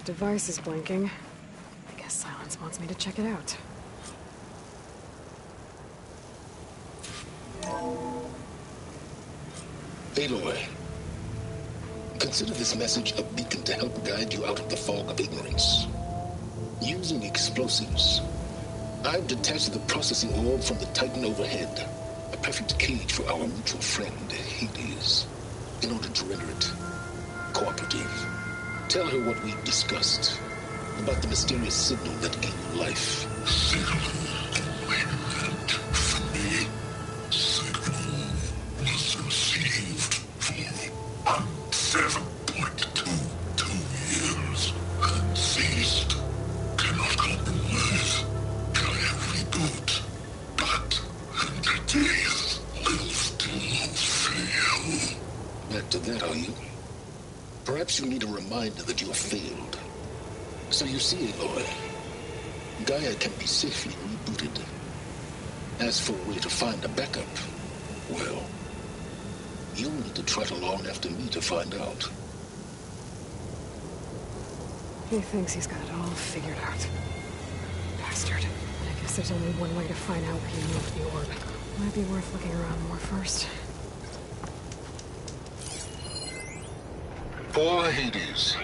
That device is blinking. I guess Silence wants me to check it out. Aloy, consider this message a beacon to help guide you out of the fog of ignorance. Using explosives, I've detached the processing orb from the Titan overhead, a perfect cage for our mutual friend, Hades, in order to render it cooperative. Tell her what we've discussed about the mysterious signal that gave you life. Signal meant for me. Signal was received for 7.22 years and ceased. Cannot compromise. Try every boot, but entities will still fail. Back to that, are you? Perhaps you need a reminder that you have failed. So you see, Aloy, Gaia can be safely rebooted. As for a way to find a backup, well, you'll need to trot along after me to find out. He thinks he's got it all figured out. Bastard. I guess there's only one way to find out where he moved the orb. Might be worth looking around more first. Poor Hades.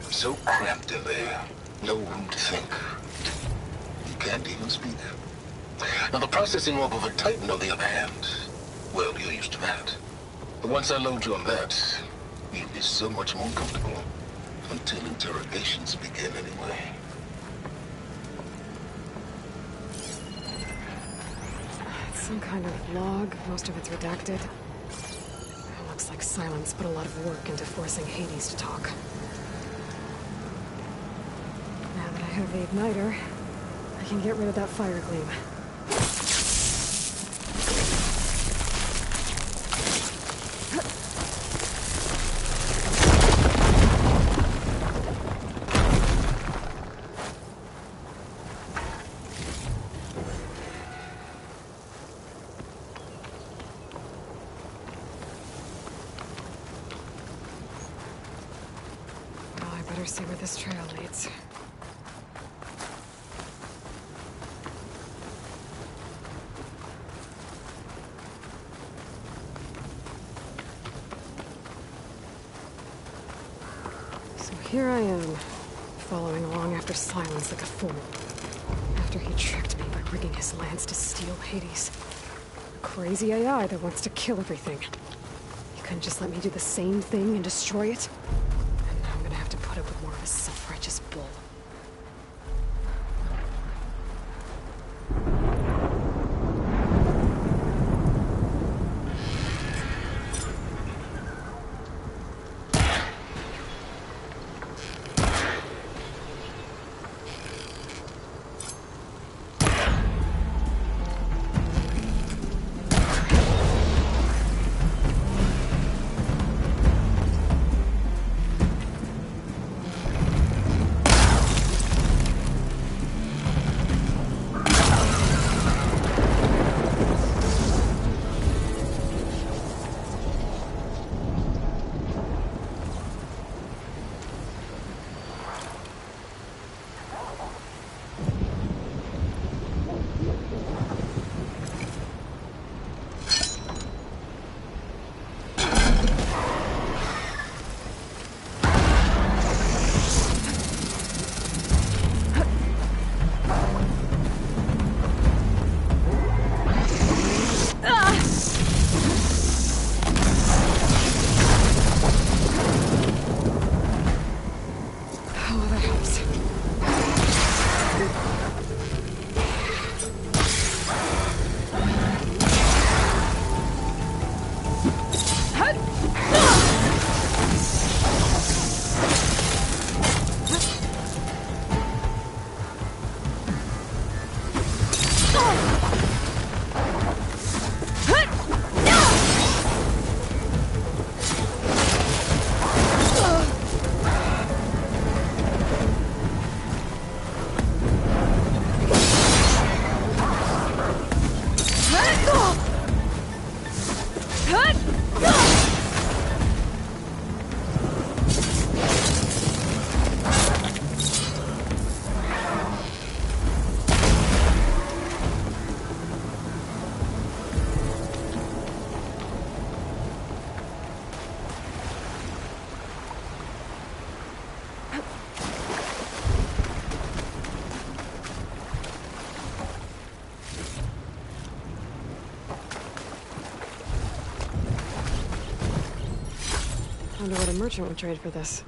So cramped in there. No room to think. You can't even speak. Now the processing orb of a Titan, on the other hand, well, you're used to that. But once I load you on that, you'll be so much more comfortable. Until interrogations begin, anyway. It's some kind of log. Most of it's redacted. Looks like Silence put a lot of work into forcing Hades to talk. Now that I have the igniter, I can get rid of that fire gleam. See where this trail leads. So here I am, following along after Silence like a fool. After he tricked me by rigging his lance to steal Hades. A crazy AI that wants to kill everything. He couldn't just let me do the same thing and destroy it? Put up with more of a self-righteous bull. Wonder what a merchant would trade for this.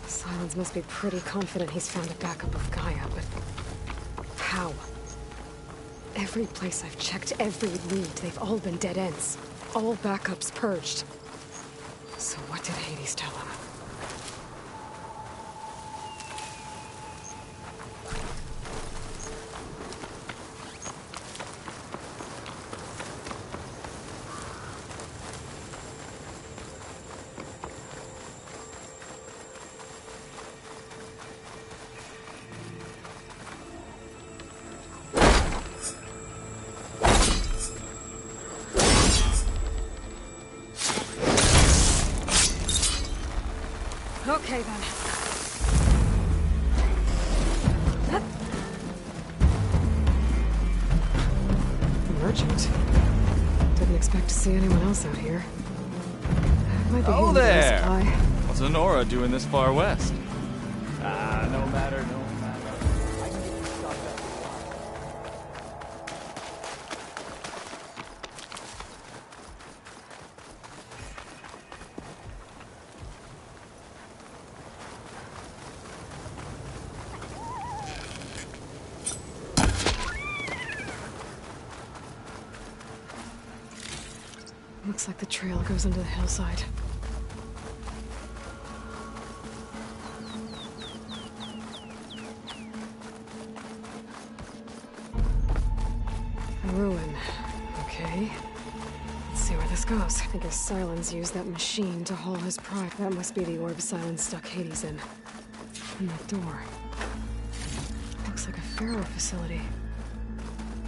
Silence must be pretty confident he's found a backup of Gaia, but how? Every place I've checked, every lead, they've all been dead ends. All backups purged. So what did Hades tell him? Okay, then. Merchant. Didn't expect to see anyone else out here. Might be Oh, handy to there! supply. What's Honora doing this far west? No matter. Looks like the trail goes into the hillside. A ruin. Okay. Let's see where this goes. I guess Silence used that machine to haul his pride. That must be the orb Silence stuck Hades in. And that door. Looks like a Pharaoh facility.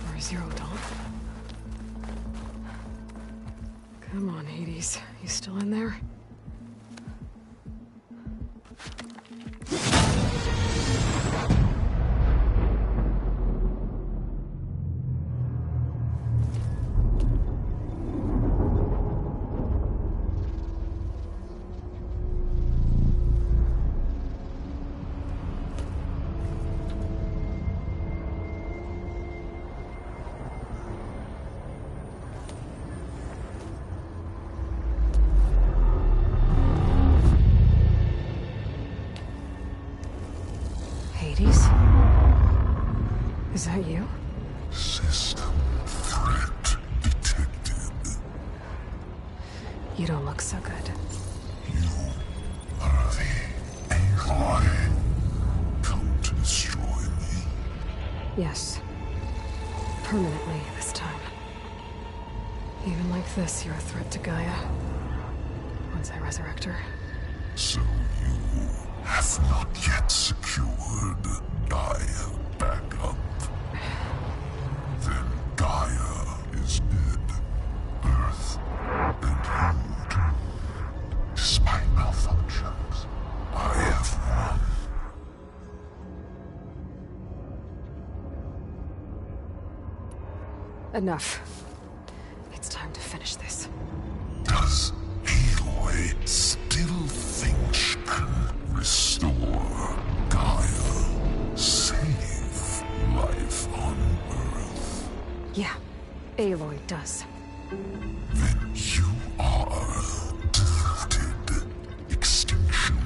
Or a Zero Dawn. Come on, Hades. You still in there? Hades? Is that you? System threat detected. You don't look so good. You are the Aloy. Come to destroy me. Yes. Permanently this time. Even like this, you're a threat to Gaia. Once I resurrect her. So you have not yet secured Gaia back up. Then Gaia is dead. Earth and you too. Despite malfunctions, I have won. Enough. It's time to finish this. Does Aloy still think she can restore Gaia? Save life on Earth? Yeah, Aloy does. Then you are defeated. Extinction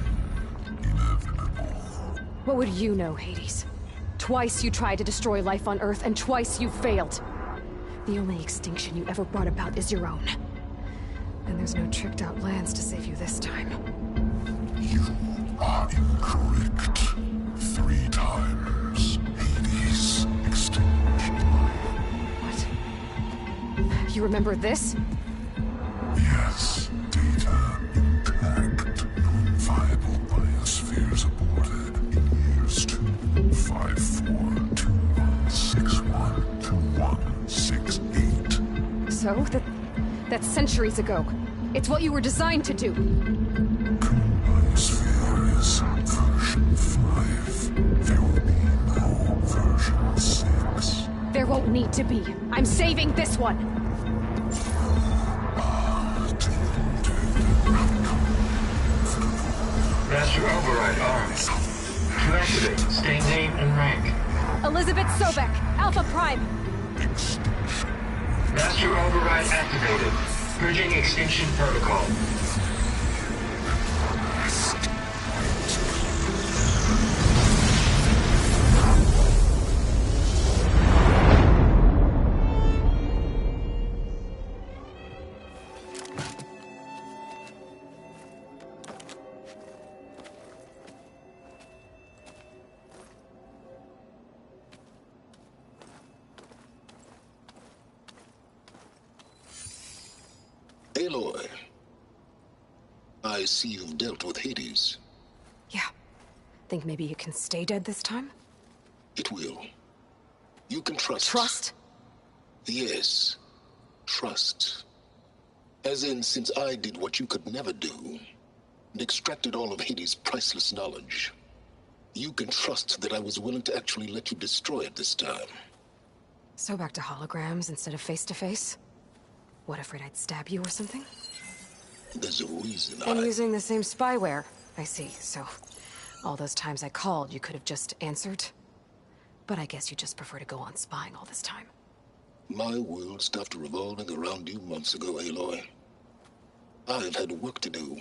inevitable. What would you know, Hades? Twice you tried to destroy life on Earth, and twice you failed. The only extinction you ever brought about is your own. And there's no tricked-out lands to save you this time. You are incorrect. 3 times. Hades. Extinction. What? You remember this? Yes. Data intact. Non-viable biospheres aborted in years 254, 2161, 2168. So? That's centuries ago. It's what you were designed to do. Biosphere is version 5. There will be no version 6. There won't need to be. I'm saving this one. Master Override armed. To activate, state name and rank. Elizabeth Sobek, Alpha Prime. Master Override activated. Bridging extinction protocol. Aloy, I see you've dealt with Hades. Yeah. Think maybe you can stay dead this time? It will. You can trust. Trust? Yes. Trust. As in, since I did what you could never do, and extracted all of Hades' priceless knowledge, you can trust that I was willing to actually let you destroy it this time. So back to holograms instead of face-to-face? What, afraid I'd stab you or something? There's a reason And using the same spyware. I see, so... all those times I called, you could have just answered? But I guess you just prefer to go on spying all this time. My world stopped revolving around you months ago, Aloy. I've had work to do.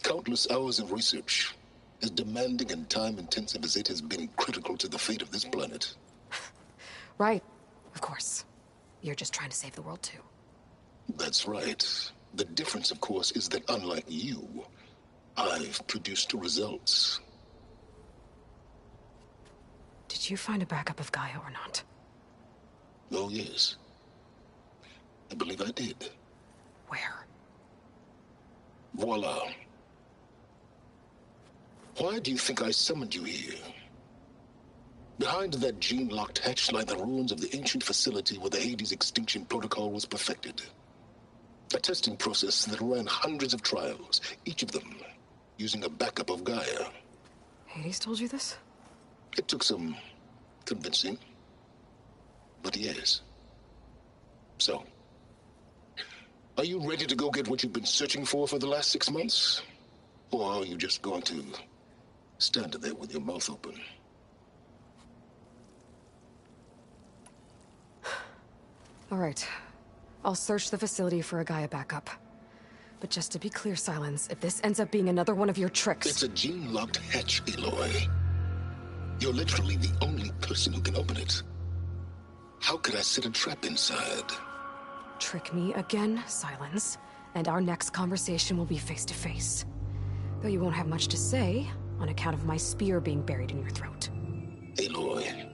Countless hours of research, as demanding and time-intensive as it has been critical to the fate of this planet. Right, of course. You're just trying to save the world, too. That's right. The difference, of course, is that unlike you, I've produced results. Did you find a backup of Gaia or not? Oh, yes. I believe I did. Where? Voila. Why do you think I summoned you here? Behind that gene-locked hatch lie the ruins of the ancient facility where the Hades extinction protocol was perfected. A testing process that ran hundreds of trials, each of them using a backup of Gaia. Hades told you this? It took some convincing, but yes. So, are you ready to go get what you've been searching for the last 6 months? Or are you just going to stand there with your mouth open? All right. I'll search the facility for a Gaia backup. But just to be clear, Silence, if this ends up being another one of your tricks... It's a gene-locked hatch, Aloy. You're literally the only person who can open it. How could I set a trap inside? Trick me again, Silence, and our next conversation will be face-to-face. Though you won't have much to say, on account of my spear being buried in your throat. Aloy,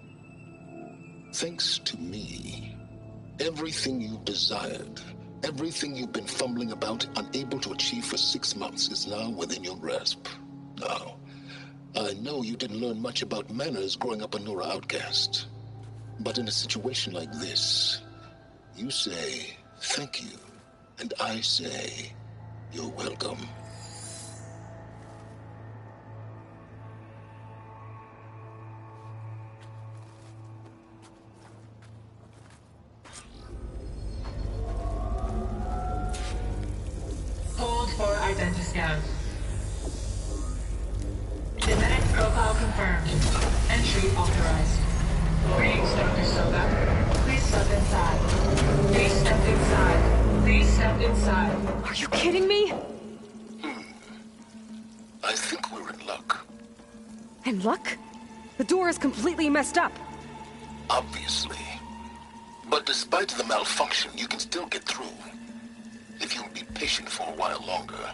thanks to me, everything you've desired, everything you've been fumbling about, unable to achieve for 6 months, is now within your grasp. Now, I know you didn't learn much about manners growing up a Nora outcast. But in a situation like this, you say, thank you, and I say, you're welcome. Hold for identiscan. Genetic profile confirmed. Entry authorized. Greetings, Dr. Soga. Please step inside. Please step inside. Please step inside. Are you kidding me? I think we're in luck. And luck? The door is completely messed up. Obviously. But despite the malfunction, you can still get through. If you'll be patient for a while longer.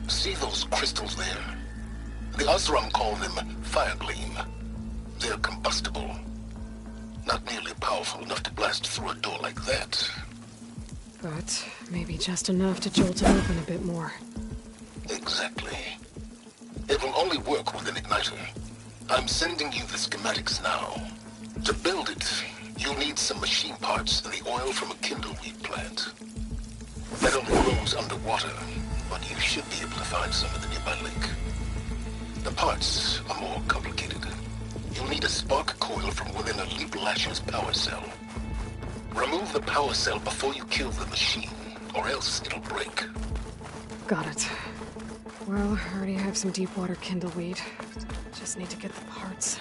See those crystals there? The Osram call them fire gleam. They're combustible. Not nearly powerful enough to blast through a door like that. But maybe just enough to jolt it open a bit more. Exactly. It will only work with an igniter. I'm sending you the schematics now. To build it, you'll need some machine parts and the oil from a kindleweed plant. That only grows underwater, but you should be able to find some at the nearby lake. The parts are more complicated. You'll need a spark coil from within a Leap Lasher's power cell. Remove the power cell before you kill the machine, or else it'll break. Got it. Well, I already have some deep water kindleweed. Just need to get the parts.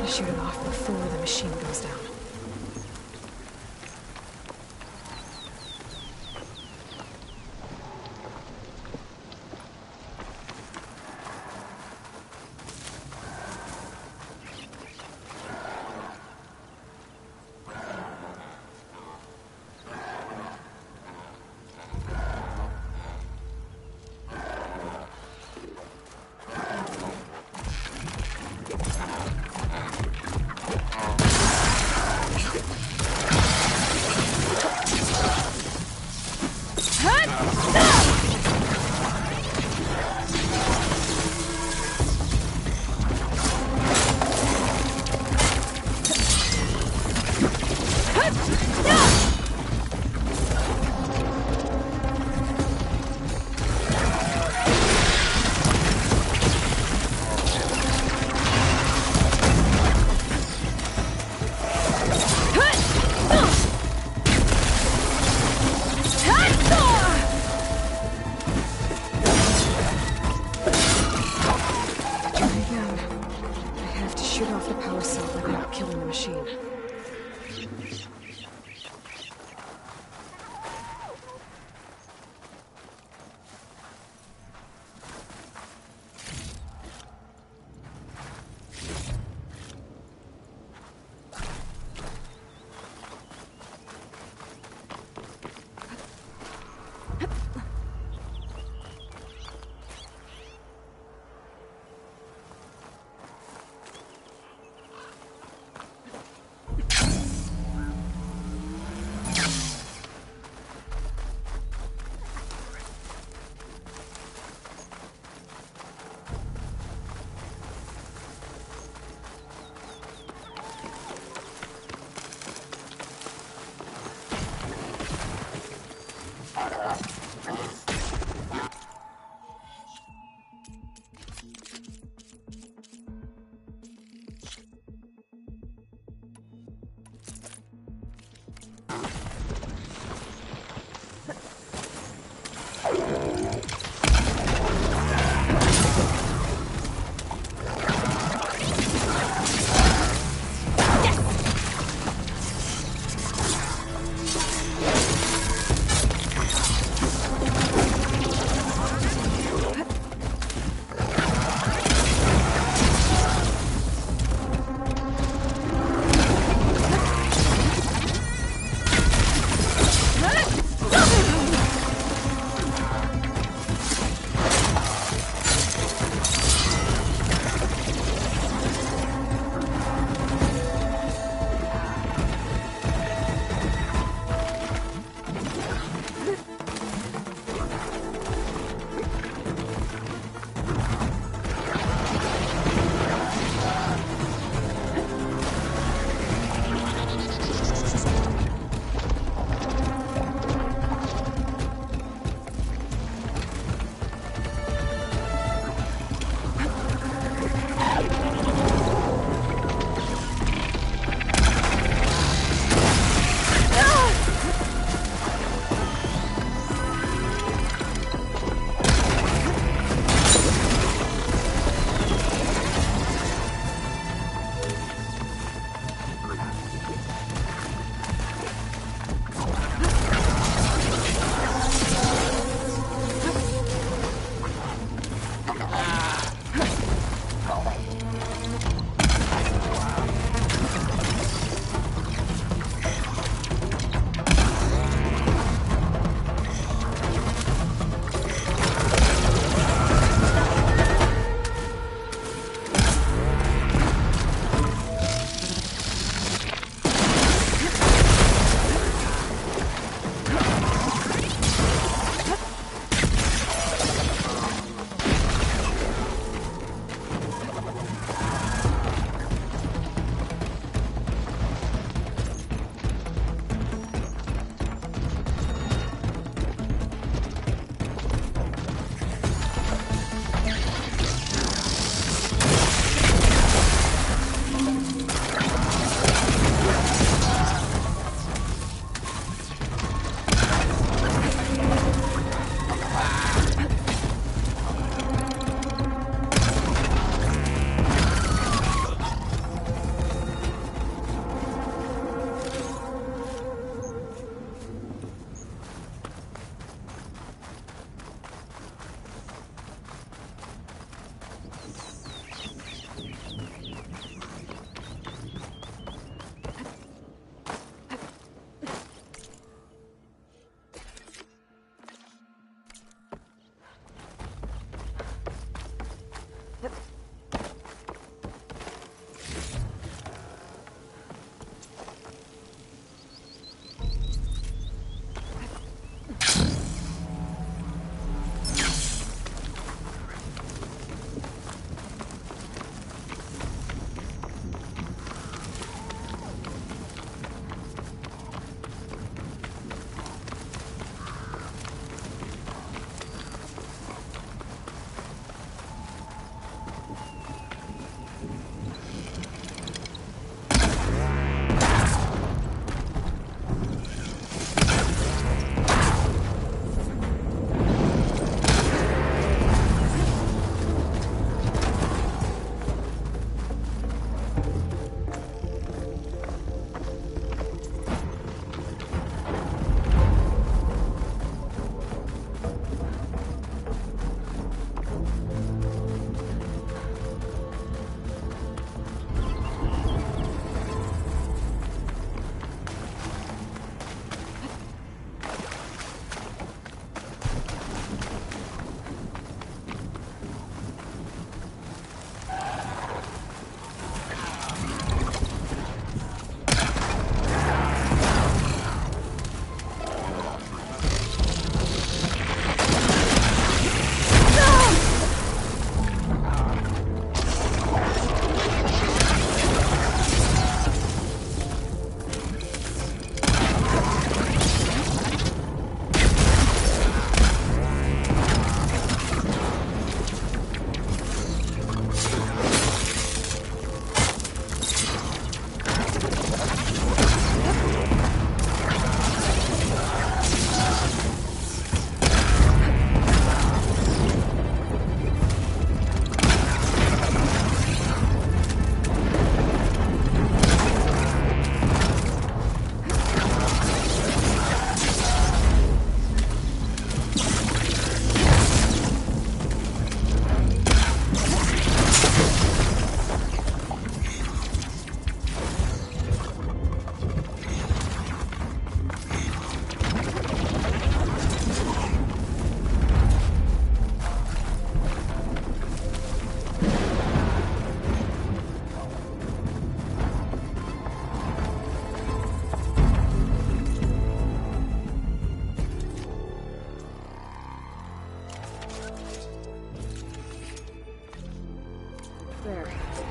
Shoot it off before the machine goes down.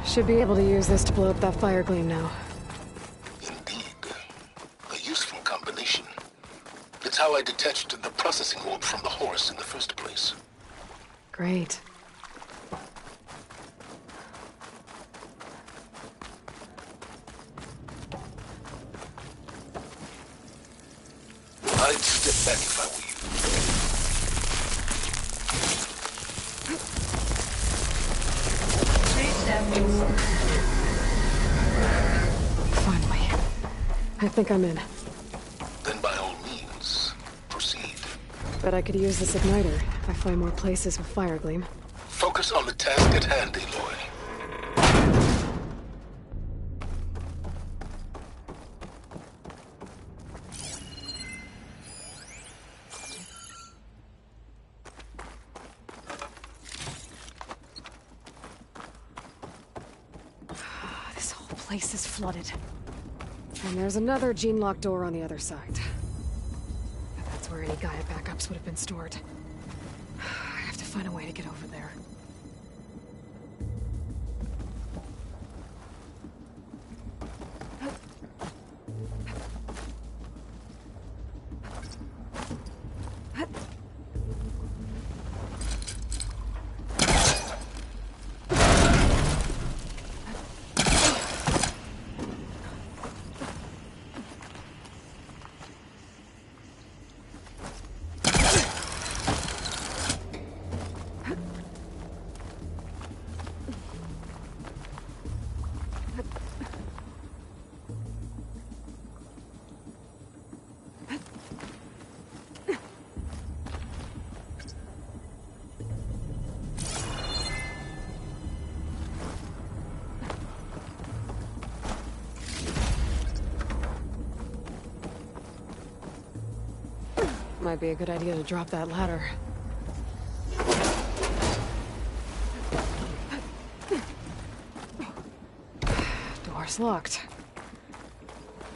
Should be able to use this to blow up that fire gleam now. Indeed. A useful combination. It's how I detached the processing orb from the horse in the first place. Great. I'd step back if I were you. Please stand forward. Finally. I think I'm in. Then by all means, proceed. Bet I could use this igniter if I find more places with fire gleam. Focus on the task at hand, Aloy. This whole place is flooded. And there's another gene-locked door on the other side. That's where any Gaia backups would have been stored. I have to find a way to get over there. Might be a good idea to drop that ladder. Door's locked.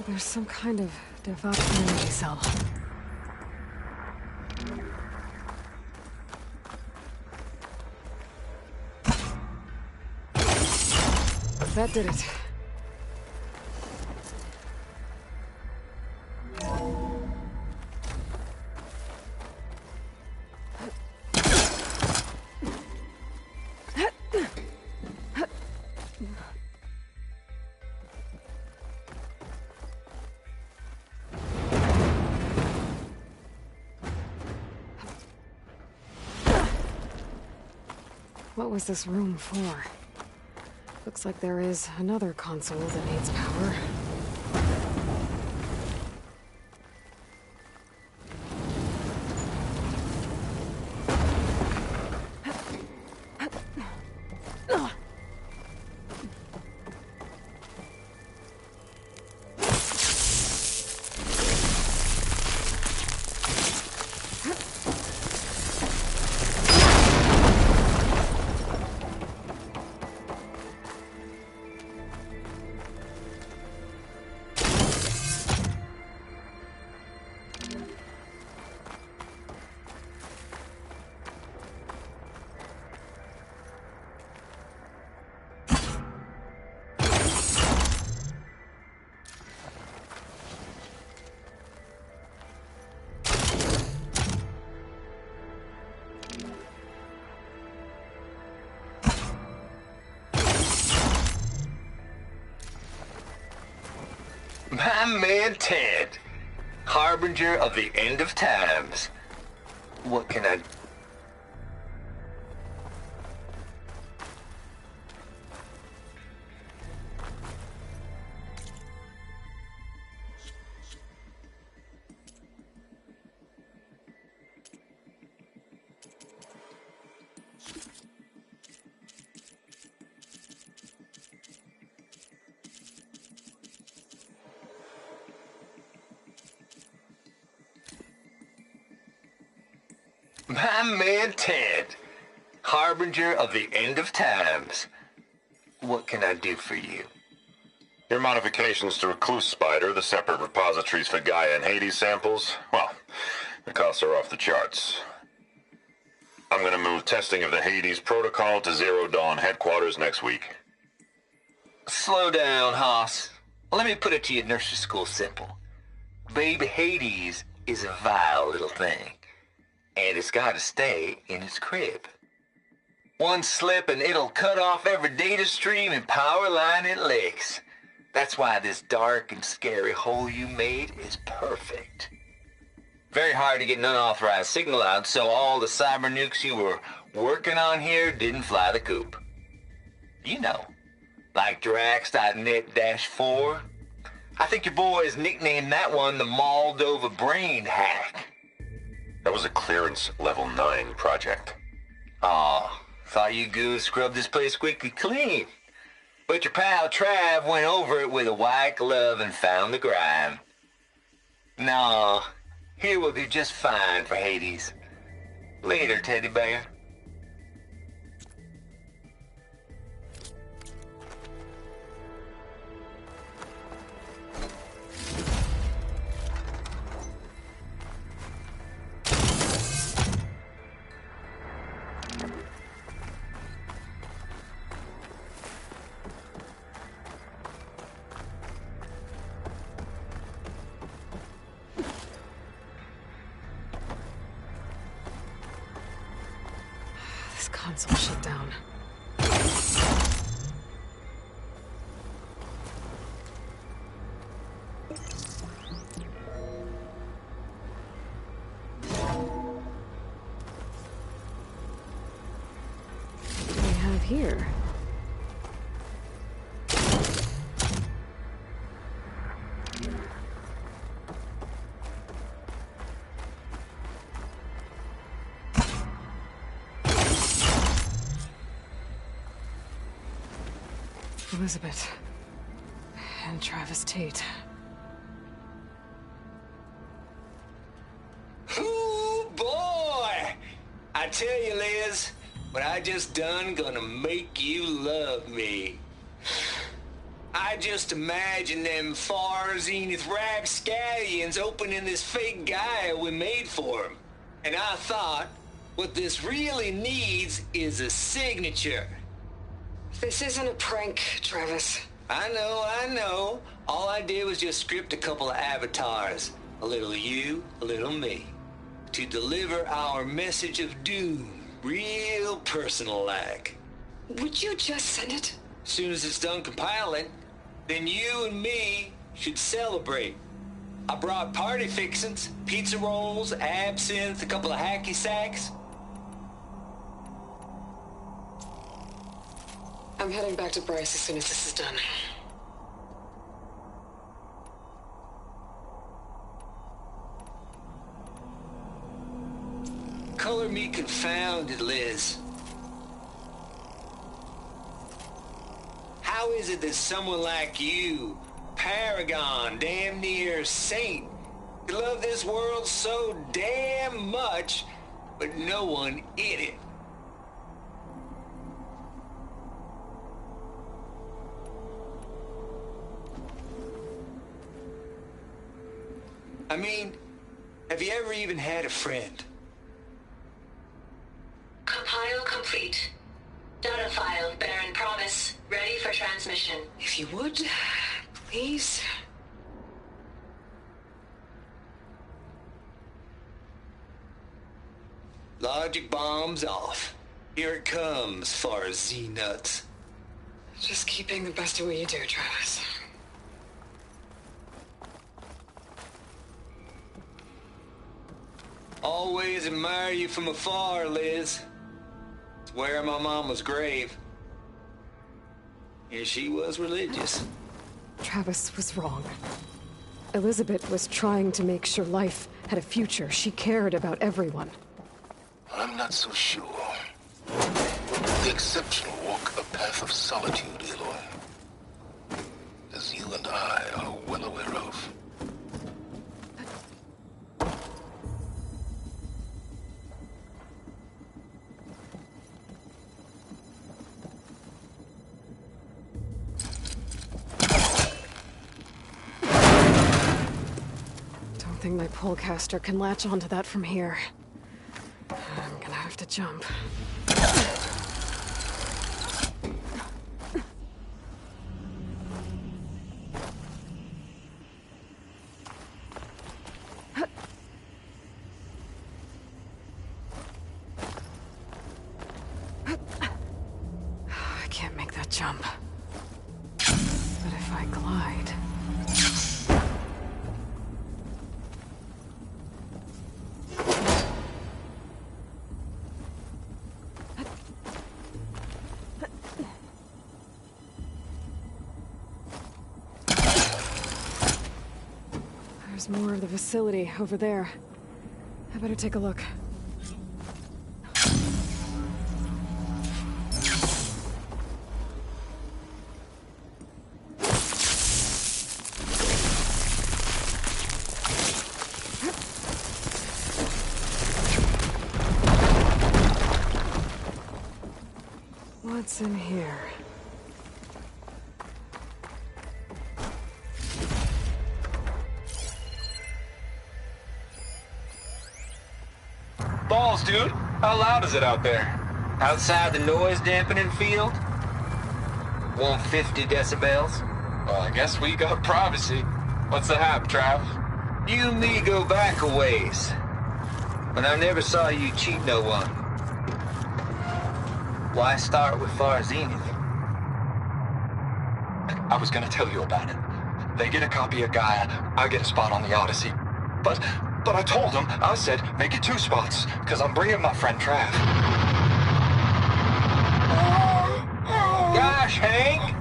There's some kind of devout energy cell. That did it. What was this room for? Looks like there is another console that needs power. My man Ted, harbinger of the end of times. What can I... My man Ted, harbinger of the end of times. What can I do for you? Your modifications to Recluse Spider, the separate repositories for Gaia and Hades samples, well, the costs are off the charts. I'm gonna move testing of the Hades protocol to Zero Dawn headquarters next week. Slow down, Hoss. Let me put it to you nursery school simple. Baby Hades is a vile little thing, and it's got to stay in its crib. One slip and it'll cut off every data stream and power line it licks. That's why this dark and scary hole you made is perfect. Very hard to get an unauthorized signal out, so all the cyber nukes you were working on here didn't fly the coop. You know, like Drax.net-4. I think your boys nicknamed that one the Moldova Brain Hack. That was a clearance level 9 project. Aw, thought you goons scrubbed this place squeaky clean. But your pal Trav went over it with a white glove and found the grime. No, here will do just fine for Hades. Later, teddy bear. Console shut down. What do we have here? Elizabeth and Travis Tate. Ooh, boy! I tell you, Liz, what I just done gonna make you love me. I just imagine them far zenith rapscallions opening this fake Gaia we made for them. And I thought, what this really needs is a signature. This isn't a prank, Travis. I know. All I did was just script a couple of avatars. A little you, a little me. To deliver our message of doom, real personal-like. Would you just send it? As soon as it's done compiling, then you and me should celebrate. I brought party fixins, pizza rolls, absinthe, a couple of hacky sacks. I'm heading back to Bryce as soon as this is done. Color me confounded, Liz. How is it that someone like you, paragon, damn near saint, could love this world so damn much, but no one in it? I mean, have you ever even had a friend? Compile complete. Data file, Baron Promise, ready for transmission. If you would, please. Logic bombs off. Here it comes, far as Z-nuts. Just keeping the best of what you do, Travis. Always admire you from afar, Liz. Swear on my mama's grave. And she was religious. Travis was wrong. Elizabeth was trying to make sure life had a future. She cared about everyone. I'm not so sure. The exceptional walk a path of solitude, Aloy. As you and I are well aware of. Don't think my polecaster can latch onto that from here. I'm gonna have to jump. jump. But if I glide... There's more of the facility over there. I better take a look. What's in here? Balls, dude. How loud is it out there? Outside the noise dampening field? 150 decibels? Well, I guess we got privacy. What's the hap, Trav? You and me go back a ways. But I never saw you cheat no one. Why start with Far Zenith? I was gonna tell you about it. They get a copy of Gaia, I get a spot on the Odyssey. But I told them, I said, make it 2 spots, because I'm bringing my friend Trav. Gosh, Hank.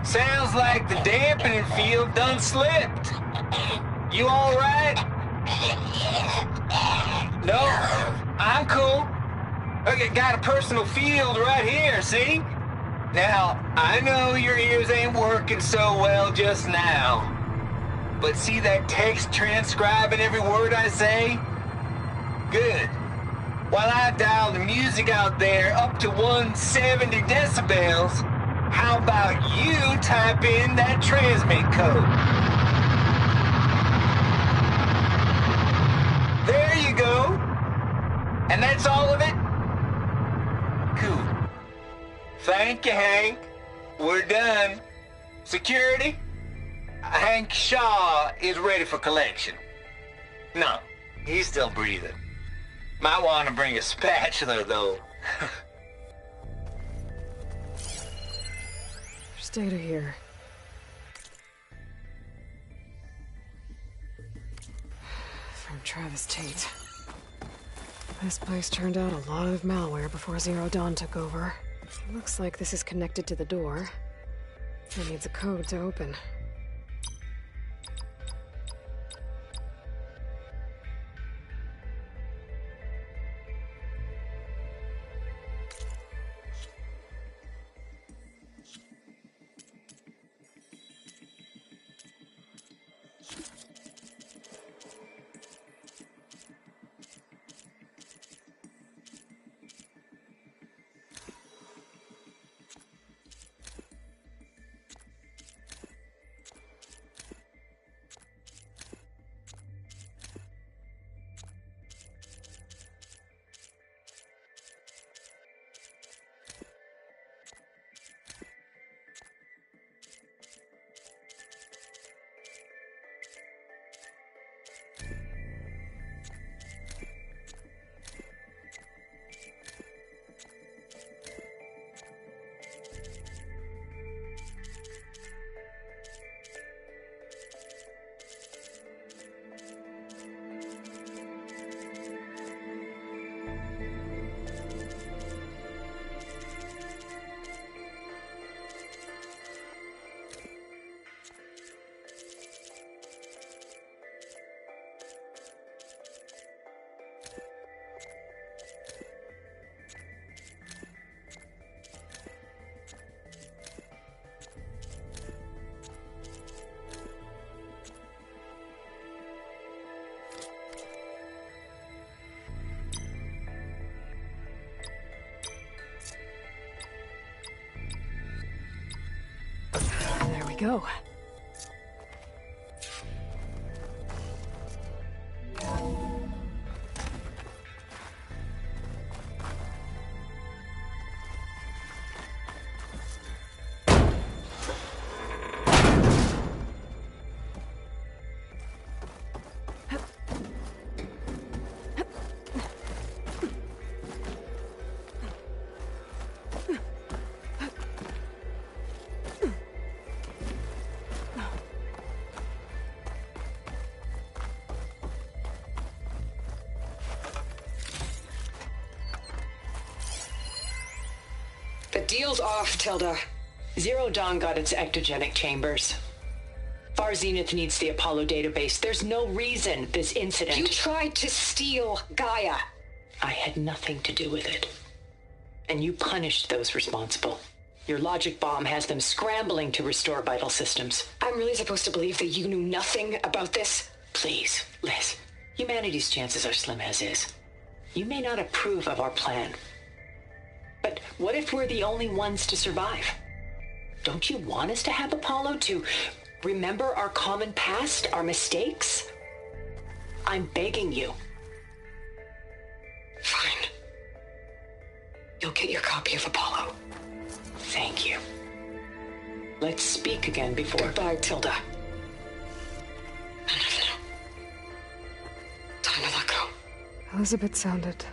Sounds like the dampening field done slipped. You all right? No, I'm cool. Okay, got a personal field right here, see? Now, I know your ears ain't working so well just now. But see that text transcribing every word I say? Good. While I dial the music out there up to 170 decibels, how about you type in that transmit code? There you go. And that's all of it? Cool. Thank you, Hank. We're done. Security? Hank Shaw is ready for collection. No, he's still breathing. Might want to bring a spatula, though. There's data here. From Travis Tate. This place turned out a lot of malware before Zero Dawn took over. Looks like this is connected to the door. It needs a code to open. There we go. The deal's off, Tilda. Zero Dawn got its ectogenic chambers. Far Zenith needs the Apollo database. There's no reason this incident... You tried to steal Gaia. I had nothing to do with it. And you punished those responsible. Your logic bomb has them scrambling to restore vital systems. I'm really supposed to believe that you knew nothing about this? Please, Liz. Humanity's chances are slim as is. You may not approve of our plan. But what if we're the only ones to survive? Don't you want us to have Apollo to remember our common past, our mistakes? I'm begging you. Fine. You'll get your copy of Apollo. Thank you. Let's speak again before... Goodbye, Tilda. Time to let go. Elizabeth sounded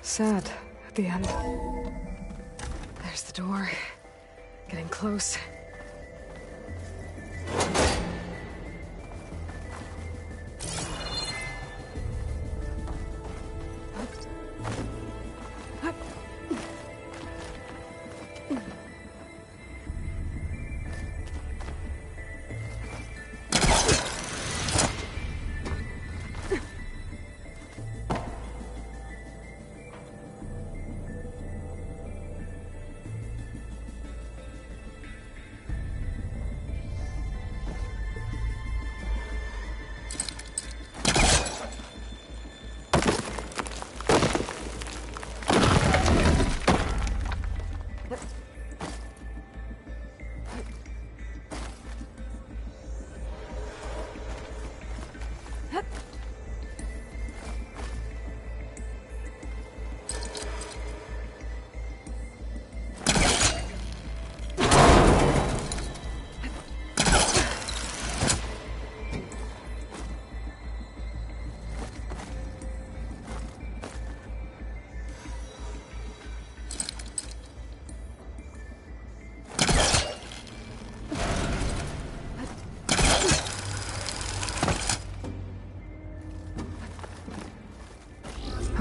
sad at the end. There's the door. Getting close.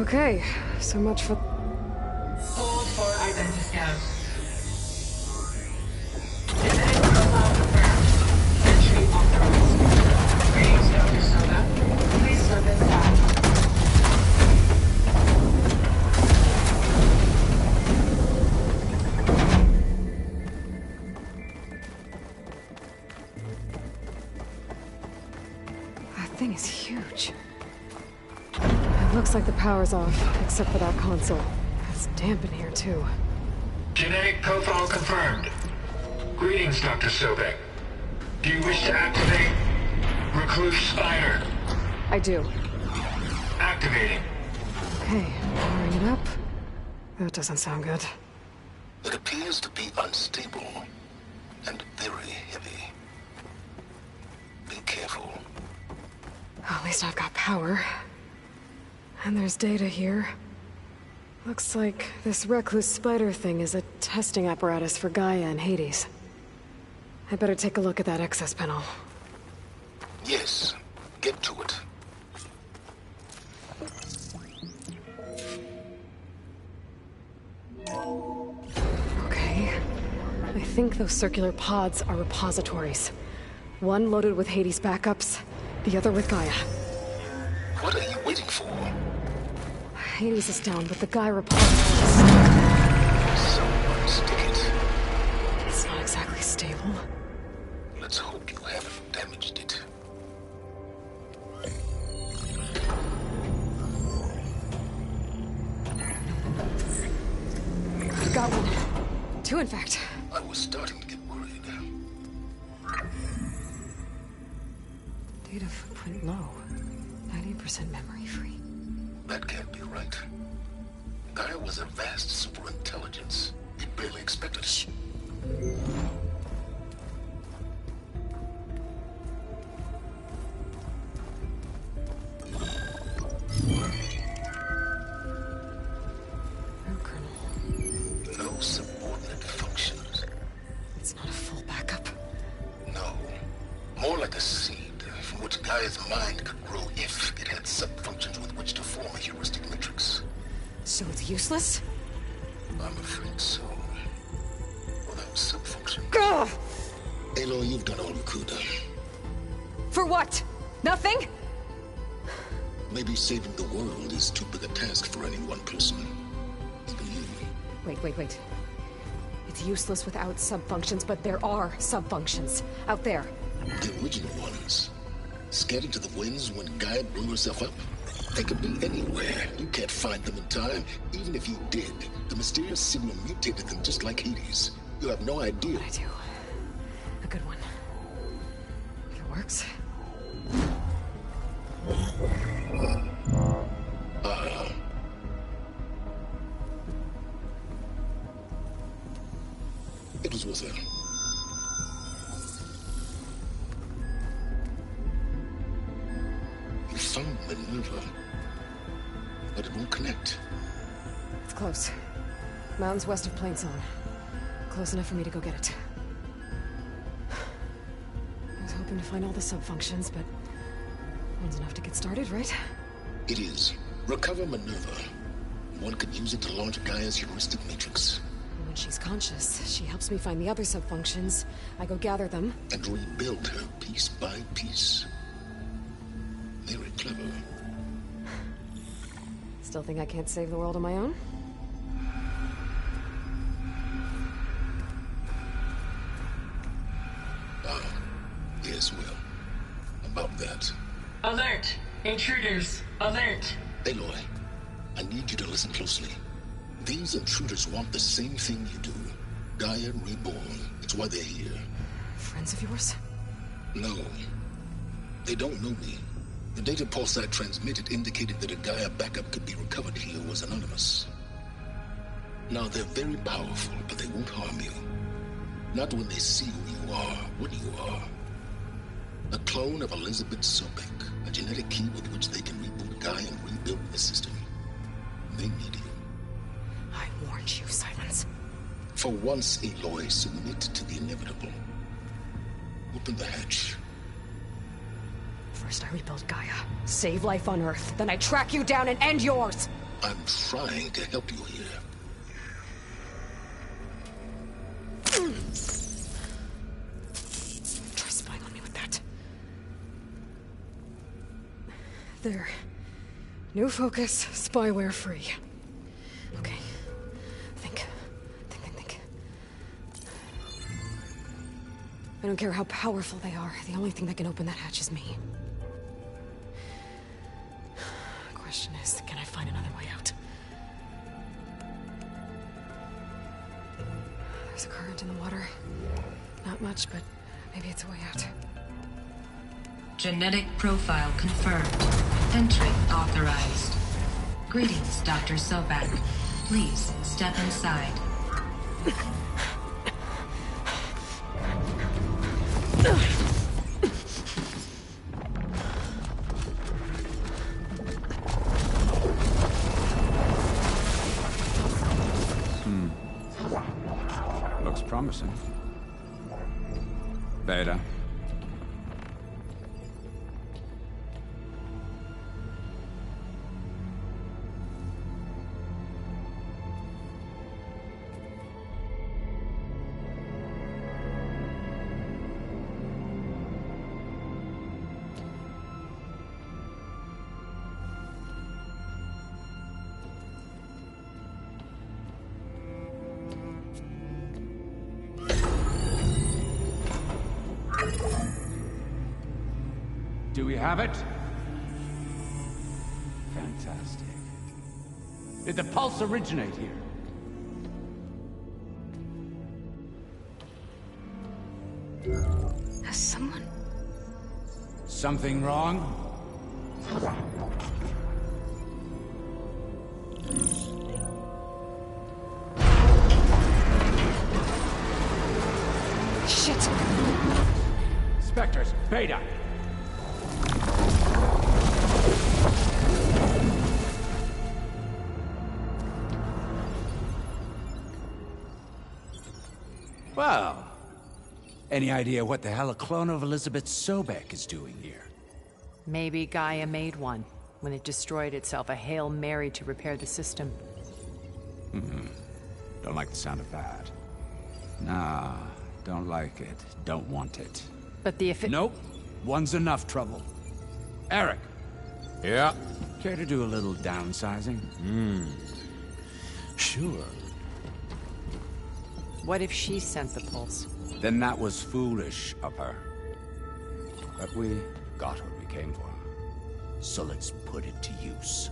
Okay, so much for... Hold for Identiscan. Genetic profile confirmed. Entry authorized. Greetings, Dr. Soda. Please step inside. That thing is huge. It looks like the power's off, except for that console. It's damp in here, too. Genetic profile confirmed. Greetings, Dr. Sobek. Do you wish to activate Recluse Spider? I do. Activating. Okay, powering it up. That doesn't sound good. It appears to be unstable and very heavy. Be careful. At least I've got power. And there's data here. Looks like this Recluse Spider thing is a testing apparatus for Gaia and Hades. I better take a look at that access panel. Yes, get to it. Okay. I think those circular pods are repositories. One loaded with Hades backups, the other with Gaia. What are you waiting for? Hades is down, but the Gaia repositories... Someone stick it. It's not exactly stable. Let's hope you haven't damaged it. I've got one. Two, in fact. I was starting to get worried. Data footprint low. 90% memory free. That can't be right. Gaia was a vast superintelligence. We barely expected it. No kernel. No subordinate functions. It's not a full backup. No. More like a seed from which Gaia's mind could grow if it had sub-functions with which to form a heuristic matrix. So it's useless? I'm afraid so. Without subfunction. Ugh! Aloy, you've done all you could. For what? Nothing? Maybe saving the world is too big a task for any one person. Even you. Wait. It's useless without subfunctions, but there are subfunctions out there. The original ones. Scattered to the winds when Gaia blew herself up? They could be anywhere. You can't find them in time. Even if you did, the mysterious signal mutated them just like Hades. You have no idea. I do. A good one. If it works. It was worth it. You found Minerva, but it won't connect. It's close. Mountains west of Plainsong. Close enough for me to go get it. I was hoping to find all the subfunctions, but one's enough to get started, right? It is. Recover Minerva. One could use it to launch Gaia's heuristic matrix. When she's conscious, she helps me find the other subfunctions. I go gather them. And rebuild her piece by piece. Very clever. Still think I can't save the world on my own? Yes, well. About that. Alert! Intruders! Alert! Aloy, I need you to listen closely. These intruders want the same thing you do. Gaia reborn. It's why they're here. Friends of yours? No. They don't know me. The data pulse I transmitted indicated that a Gaia backup could be recovered here was anonymous. Now, they're very powerful, but they won't harm you. Not when they see who you are, what you are. A clone of Elizabeth Sobek, a genetic key with which they can reboot Gaia and rebuild the system. They need you. I warned you, Silence. For once, Aloy, submit to the inevitable. Open the hatch. First I rebuild Gaia, save life on Earth, then I track you down and end yours! I'm trying to help you here. Try spying on me with that. There. New focus, spyware free. Okay. Think. I don't care how powerful they are. The only thing that can open that hatch is me. Question is, can I find another way out? There's a current in the water. Not much, but maybe it's a way out. Genetic profile confirmed. Entry authorized. Greetings, Dr. Sobek. Please step inside. Looks promising. Beta. Do we have it? Fantastic. Did the pulse originate here? Has someone... Something wrong? Shit! Spectres, Beta! Well, any idea what the hell a clone of Elizabeth Sobek is doing here? Maybe Gaia made one, when it destroyed itself, a Hail Mary to repair the system. like the sound of that. Nah, don't like it. Don't want it. But the Nope. One's enough trouble. Eric! Yeah? Care to do a little downsizing? Sure. What if she sent the pulse? Then that was foolish of her. But we got what we came for. So let's put it to use.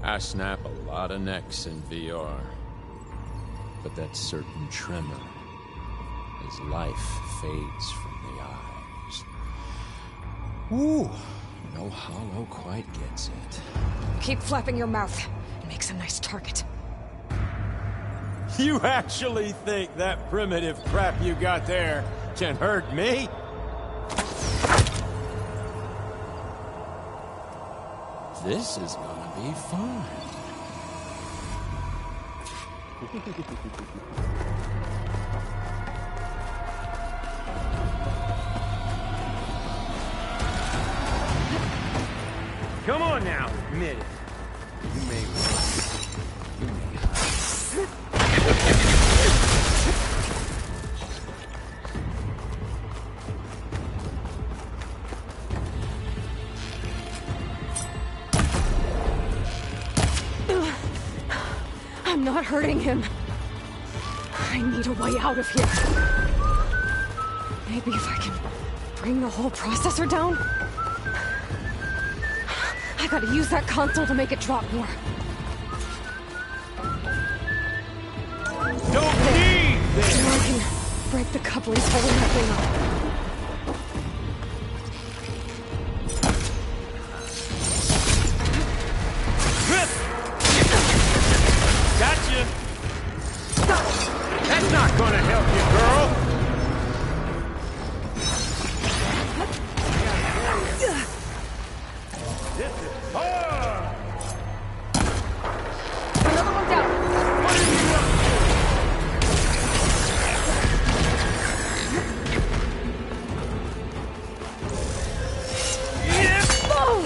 I snap a lot of necks in VR. But that certain tremor as life fades from the eyes. Ooh, no hollow quite gets it. Keep flapping your mouth. It makes a nice target. You actually think that primitive crap you got there can hurt me? This is gonna be fun. Come on now, admit it. You may I'm not hurting him. I need a way out of here. Maybe if I can bring the whole processor down? I gotta use that console to make it drop more. don't need this! Now I can break the couplings holding that thing up. Gotcha! That's not gonna help you, girl! This is hard! Another one down. What are you up to? Yes! Oh!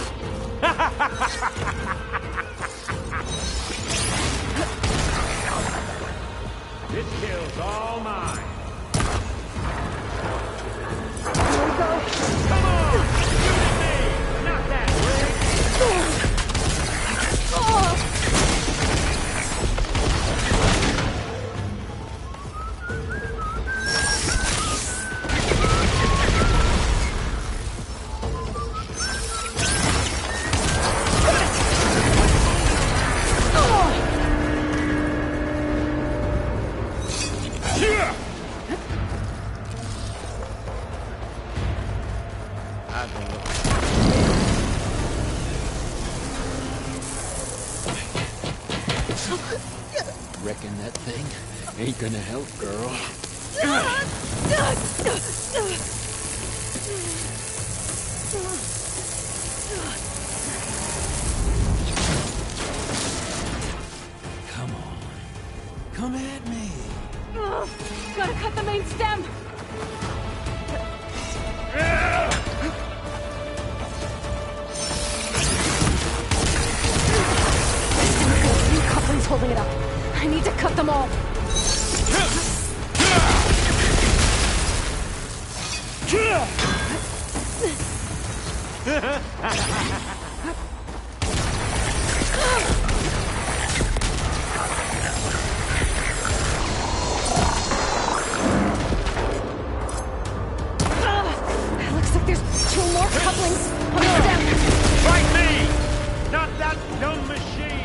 This kill's all mine. Here we go. Come on! Shoot at me! Not that way! Oh! Reckon that thing ain't gonna help, girl. Come on. Come at me. Gotta cut the main stem. Few couplings holding it up. I need to cut them all. Looks like there's 2 more couplings on the stem. Fight me! Not that dumb machine!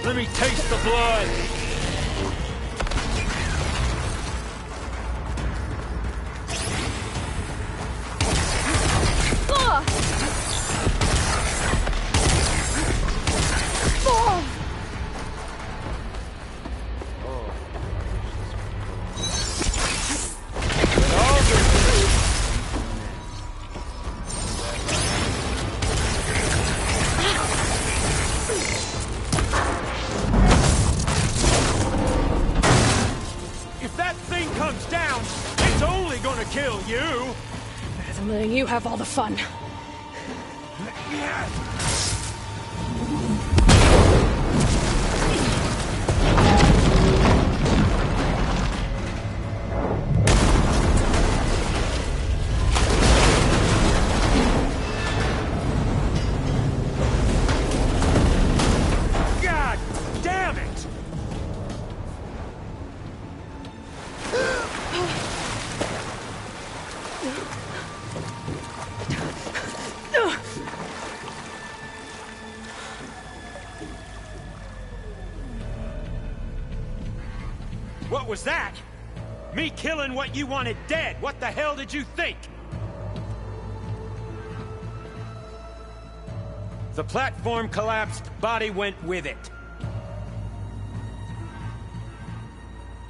Let me taste the blood! letting you have all the fun. God damn it! What was that? Me killing what you wanted dead. What the hell did you think? The platform collapsed, body went with it.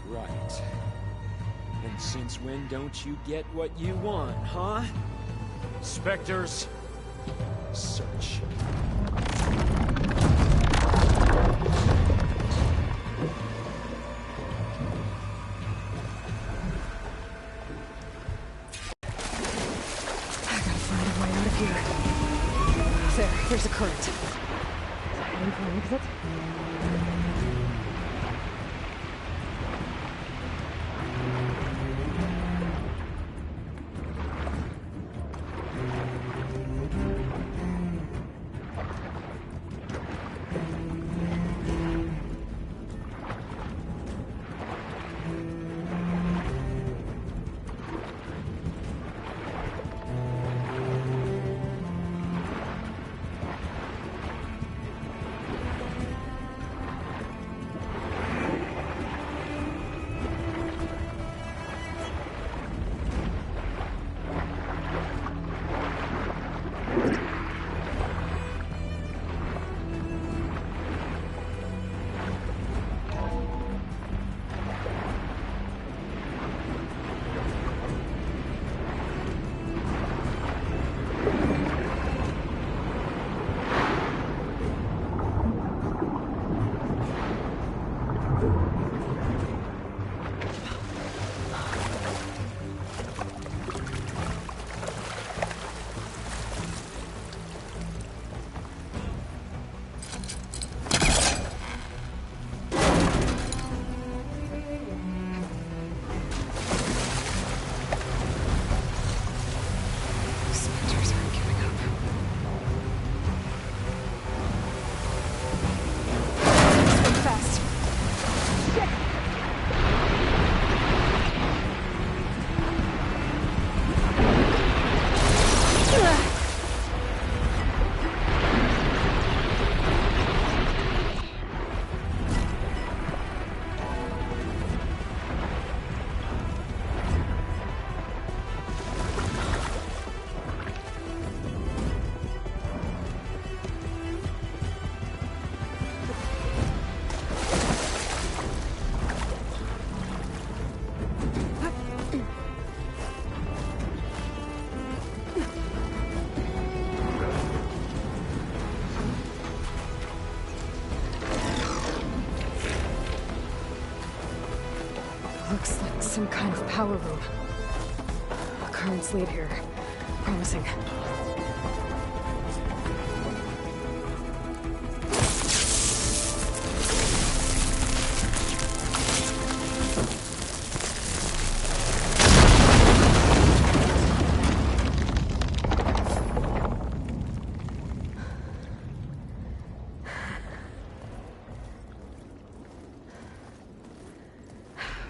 Right. And since when don't you get what you want, huh? Spectres, search. There's a current. Is that heading for an exit? Looks like some kind of power room. Currents lead here. Promising.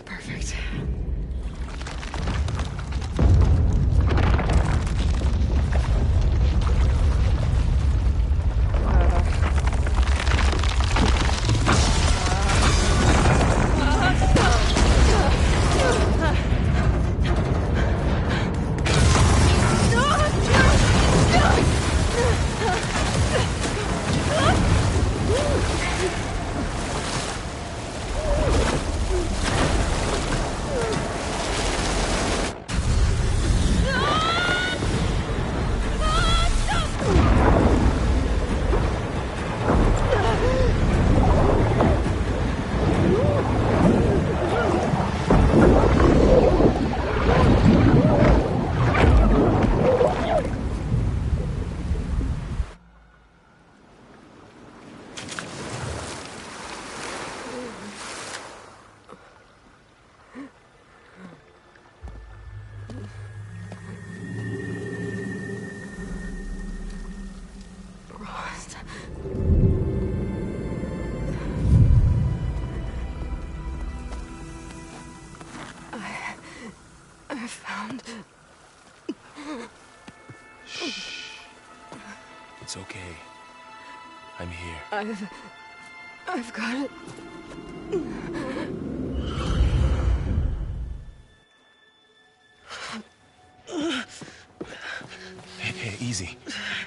Perfect. I found... Shh. It's okay. I'm here. I've got it. Hey, easy.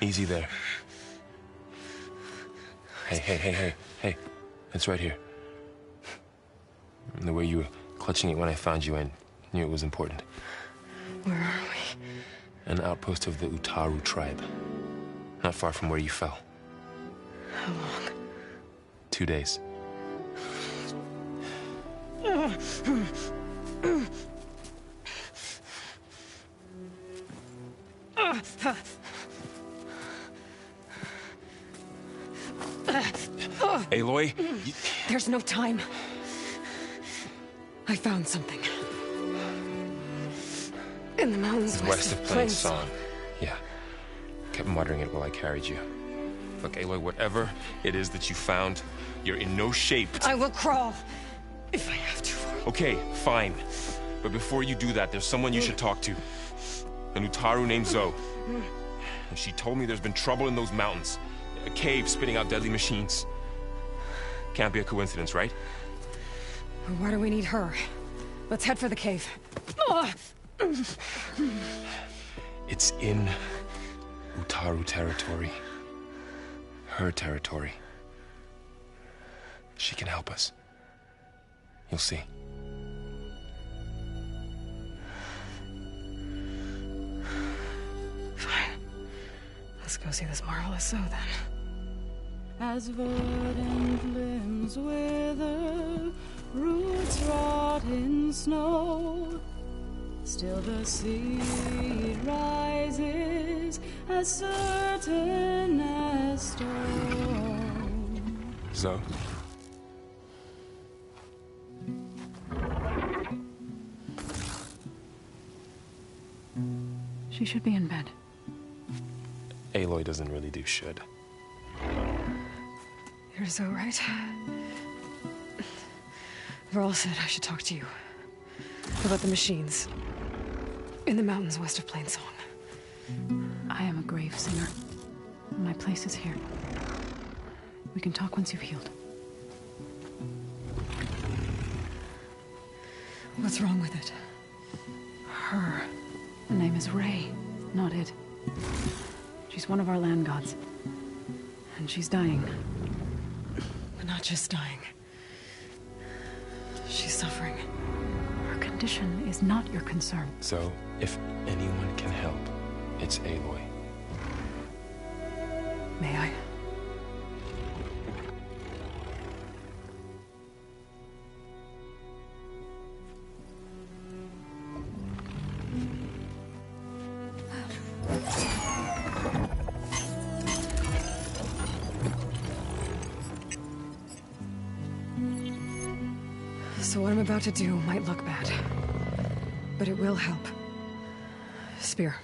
Easy there. Hey. It's right here. The way you were clutching it when I found you, I knew it was important. Where are we? An outpost of the Utaru tribe. Not far from where you fell. How long? 2 days. Aloy? There's no time. I found something. In the mountains west of Plainsong. Yeah. Kept muttering it while I carried you. Look, Aloy, whatever it is that you found, you're in no shape. I will crawl. If I have to. Okay, fine. But before you do that, there's someone you should talk to. An Utaru named Zoe. And she told me there's been trouble in those mountains. A cave spitting out deadly machines. Can't be a coincidence, right? Why do we need her? Let's head for the cave. It's in Utaru territory. Her territory. She can help us. You'll see. Fine. Let's go see this marvelous Zoe then. As verdant limbs wither, roots rot in snow, still the seed rises as certain as stone. Zoe? She should be in bed. Aloy doesn't really do should. You're Zoe, right? Varl said I should talk to you. About the machines. In the mountains west of Plainsong. I am a grave singer. My place is here. We can talk once you've healed. What's wrong with it? Her. The name is Ray, not it. She's one of our land gods. And she's dying. But not just dying. She's suffering. Her condition is not your concern. So, if anyone can help, it's Aloy. May I? So what I'm about to do might look bad, but it will help. Spear.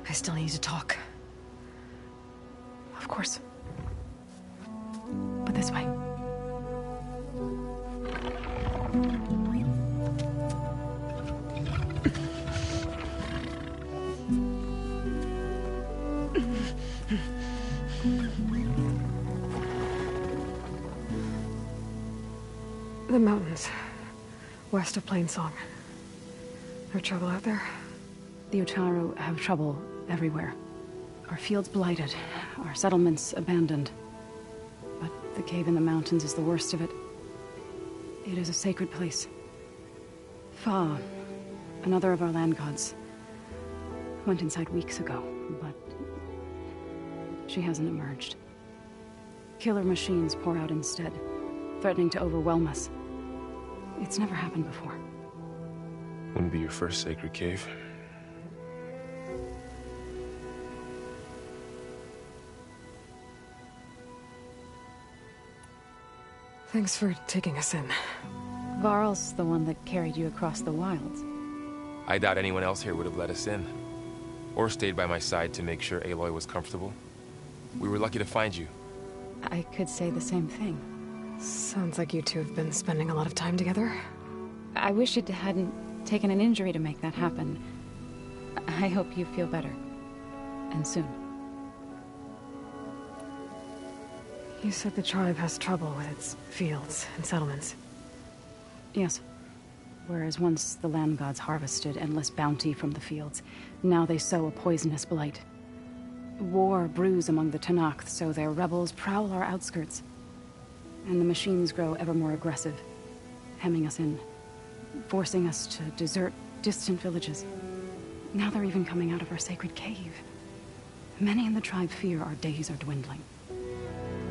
I still need to talk. Of course. But this way. The mountains, west of Plainsong. No trouble out there? The Utaru have trouble everywhere. Our fields blighted, our settlements abandoned. But the cave in the mountains is the worst of it. It is a sacred place. Fa, another of our land gods, went inside weeks ago, but she hasn't emerged. Killer machines pour out instead, threatening to overwhelm us. It's never happened before. Wouldn't be your first sacred cave. Thanks for taking us in. Varl's the one that carried you across the wilds. I doubt anyone else here would have let us in. Or stayed by my side to make sure Aloy was comfortable. We were lucky to find you. I could say the same thing. Sounds like you two have been spending a lot of time together. I wish it hadn't taken an injury to make that happen. I hope you feel better. And soon. You said the tribe has trouble with its fields and settlements. Yes. Whereas once the land gods harvested endless bounty from the fields, now they sow a poisonous blight. War brews among the Tenakth, so their rebels prowl our outskirts. And the machines grow ever more aggressive, hemming us in, forcing us to desert distant villages. Now they're even coming out of our sacred cave. Many in the tribe fear our days are dwindling.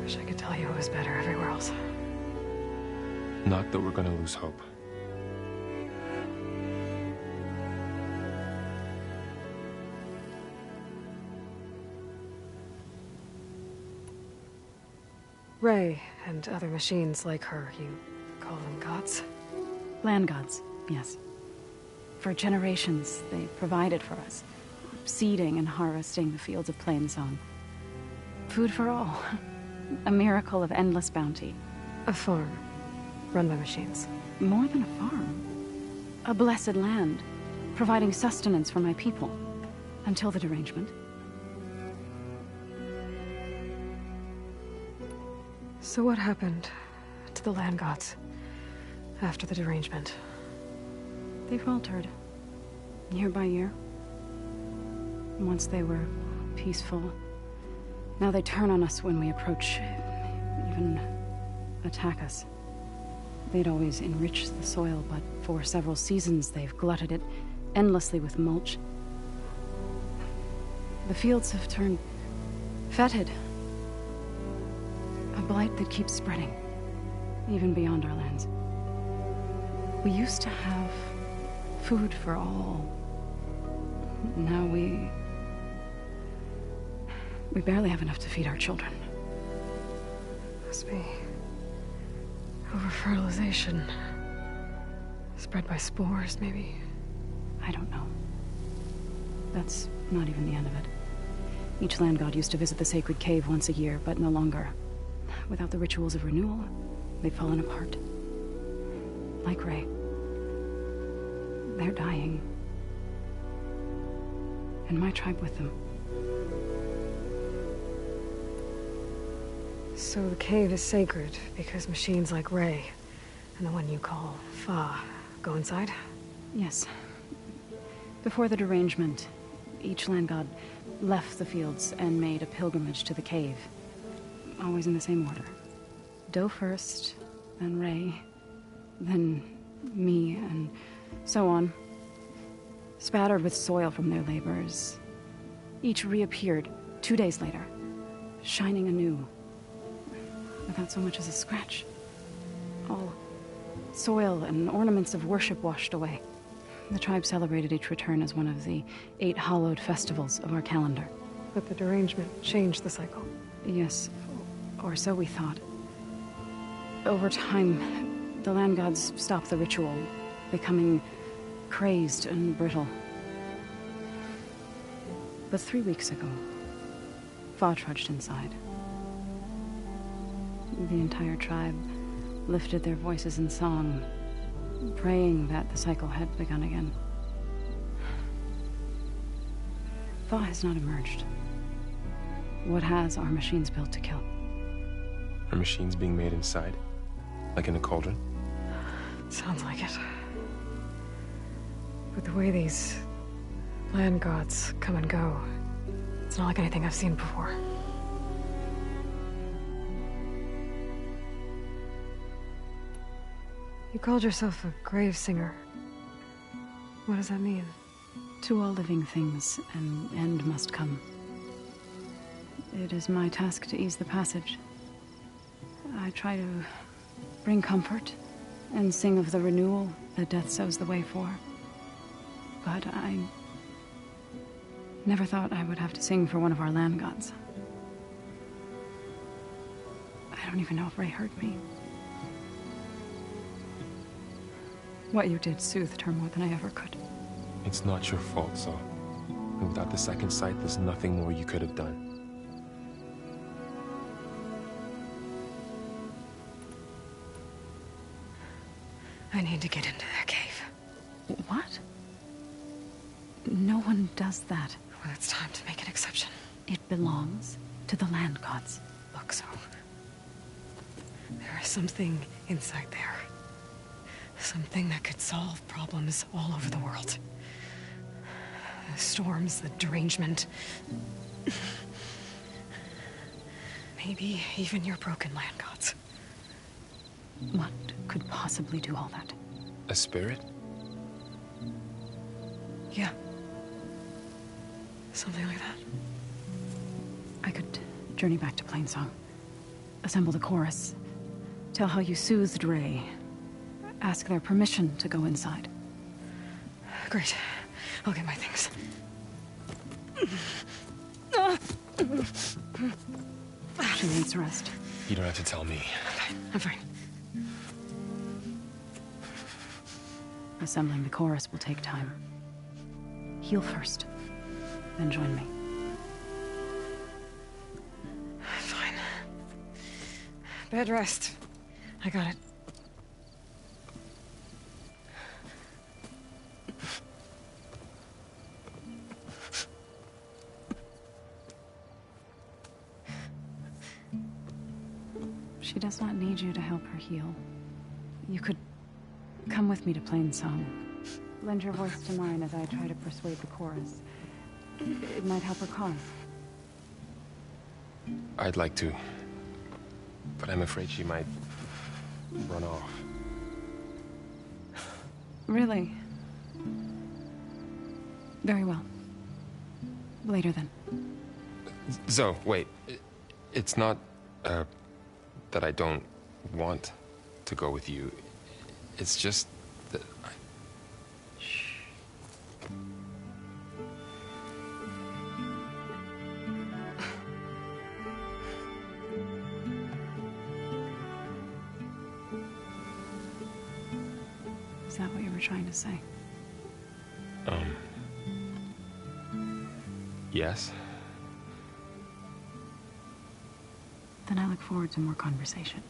Wish I could tell you it was better everywhere else. Not that we're gonna lose hope. Ray and other machines like her, you call them gods? Land gods, yes. For generations, they provided for us, seeding and harvesting the fields of Plainsong. Food for all. A miracle of endless bounty. A farm, run by machines. More than a farm. A blessed land, providing sustenance for my people. Until the derangement. So what happened to the land gods after the derangement? They faltered, year by year. Once they were peaceful. Now they turn on us when we approach, even attack us. They'd always enriched the soil, but for several seasons they've glutted it endlessly with mulch. The fields have turned fetid. A blight that keeps spreading, even beyond our lands. We used to have food for all. Now we barely have enough to feed our children. Must be over-fertilization. Spread by spores, maybe? I don't know. That's not even the end of it. Each land god used to visit the sacred cave once a year, but no longer. Without the rituals of renewal, they've fallen apart. Like Ray. They're dying. And my tribe with them. So the cave is sacred because machines like Ray and the one you call Fa go inside? Yes. Before the derangement, each land god left the fields and made a pilgrimage to the cave. Always in the same order. Doe first, then Ray, then me, and so on. Spattered with soil from their labors. Each reappeared 2 days later, shining anew. Without so much as a scratch. All soil and ornaments of worship washed away. The tribe celebrated each return as one of the 8 hallowed festivals of our calendar. But the derangement changed the cycle. Yes, or so we thought. Over time, the land gods stopped the ritual, becoming crazed and brittle. But 3 weeks ago, Fa trudged inside. The entire tribe lifted their voices in song, praying that the cycle had begun again. Fa has not emerged. What has are machines built to kill? Are machines being made inside? Like in a cauldron? Sounds like it. But the way these land gods come and go, it's not like anything I've seen before. You called yourself a grave singer. What does that mean? To all living things, an end must come. It is my task to ease the passage. I try to bring comfort and sing of the renewal that death sows the way for. But I never thought I would have to sing for one of our land gods. I don't even know if Ray heard me. What you did soothed her more than I ever could. It's not your fault, Zo. And without the second sight, there's nothing more you could have done. I need to get into that cave. What? No one does that. Well, it's time to make an exception. It belongs to the land gods. Look, Zo. There is something inside there. Something that could solve problems all over the world. The storms, the derangement. Maybe even your broken land gods. What could possibly do all that? A spirit? Yeah. Something like that. I could journey back to Plainsong. Assemble the chorus. Tell how you soothed Ray. Ask their permission to go inside. Great. I'll get my things. She needs rest. You don't have to tell me. Okay, I'm fine. Assembling the chorus will take time. Heal first, then join me. Fine. Bed rest. I got it. She does not need you to help her heal. You could come with me to Plainsong. Lend your voice to mine as I try to persuade the chorus. It might help her cause. I'd like to. But I'm afraid she might run off. Really? Very well. Later then. Zo, wait. It's not, that I don't want to go with you. It's just that Shh. Is that what you were trying to say? Yes. Then I look forward to more conversation.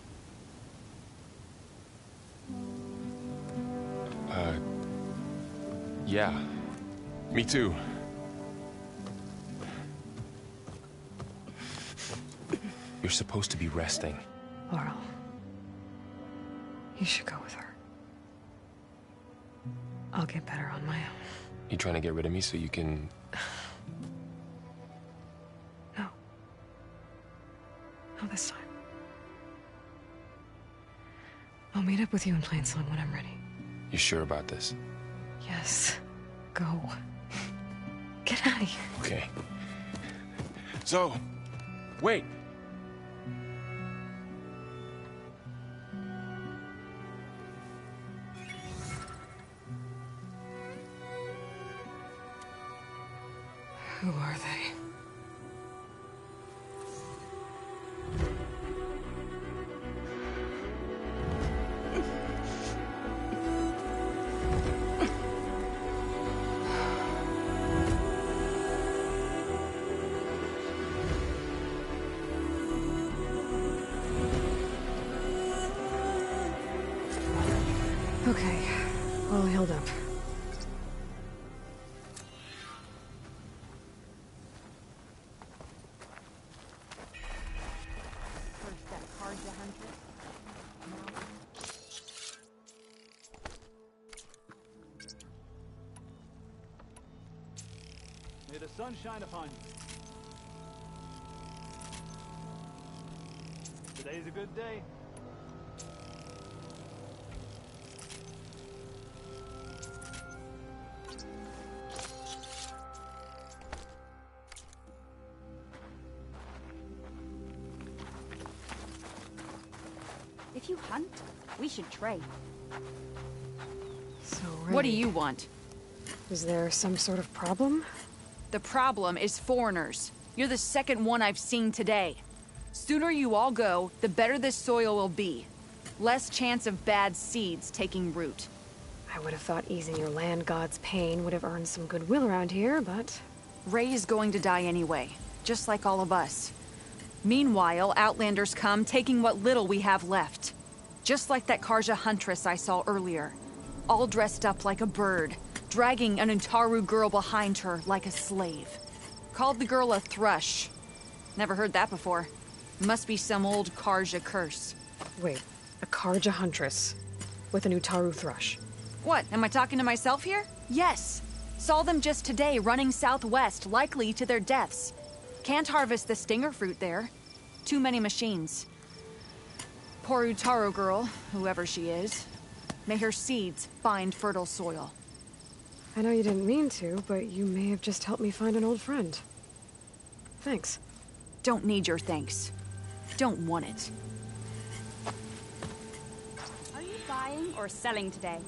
Yeah. Me too. You're supposed to be resting. Laurel. You should go with her. I'll get better on my own. You trying to get rid of me so you can... No. Not this time. I'll meet up with you in Plainsong when I'm ready. You sure about this? Yes. Go. Get out of here. Okay. Zo, wait. Who are they? Okay, all held up. May the sun shine upon you. Today's a good day. If you hunt, we should trade. So, What do you want? Is there some sort of problem? The problem is foreigners. You're the second one I've seen today. Sooner you all go, the better this soil will be. Less chance of bad seeds taking root. I would have thought easing your land god's pain would have earned some goodwill around here, but... Ray is going to die anyway, just like all of us. Meanwhile, Outlanders come, taking what little we have left. Just like that Karja huntress I saw earlier. All dressed up like a bird, dragging an Utaru girl behind her like a slave. Called the girl a thrush. Never heard that before. Must be some old Karja curse. Wait, a Karja huntress with an Utaru thrush. What, am I talking to myself here? Yes. Saw them just today running southwest, likely to their deaths. Can't harvest the stinger fruit there. Too many machines. Poor Utaru girl, whoever she is. May her seeds find fertile soil. I know you didn't mean to, but you may have just helped me find an old friend. Thanks. Don't need your thanks. Don't want it. Are you buying or selling today?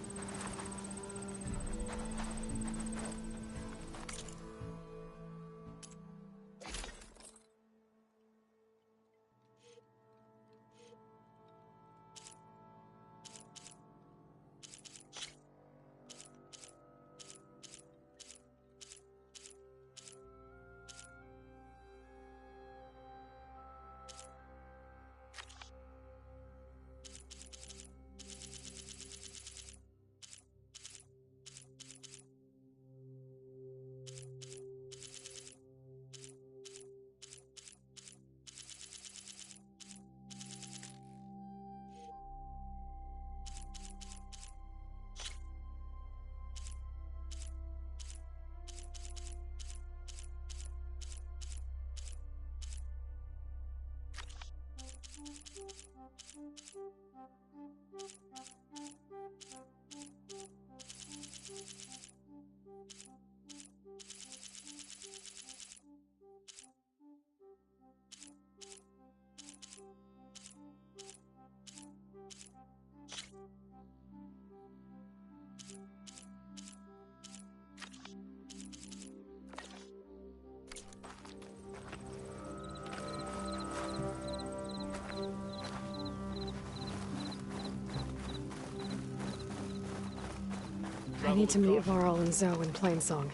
I need to meet Varl and Zoe in Plainsong.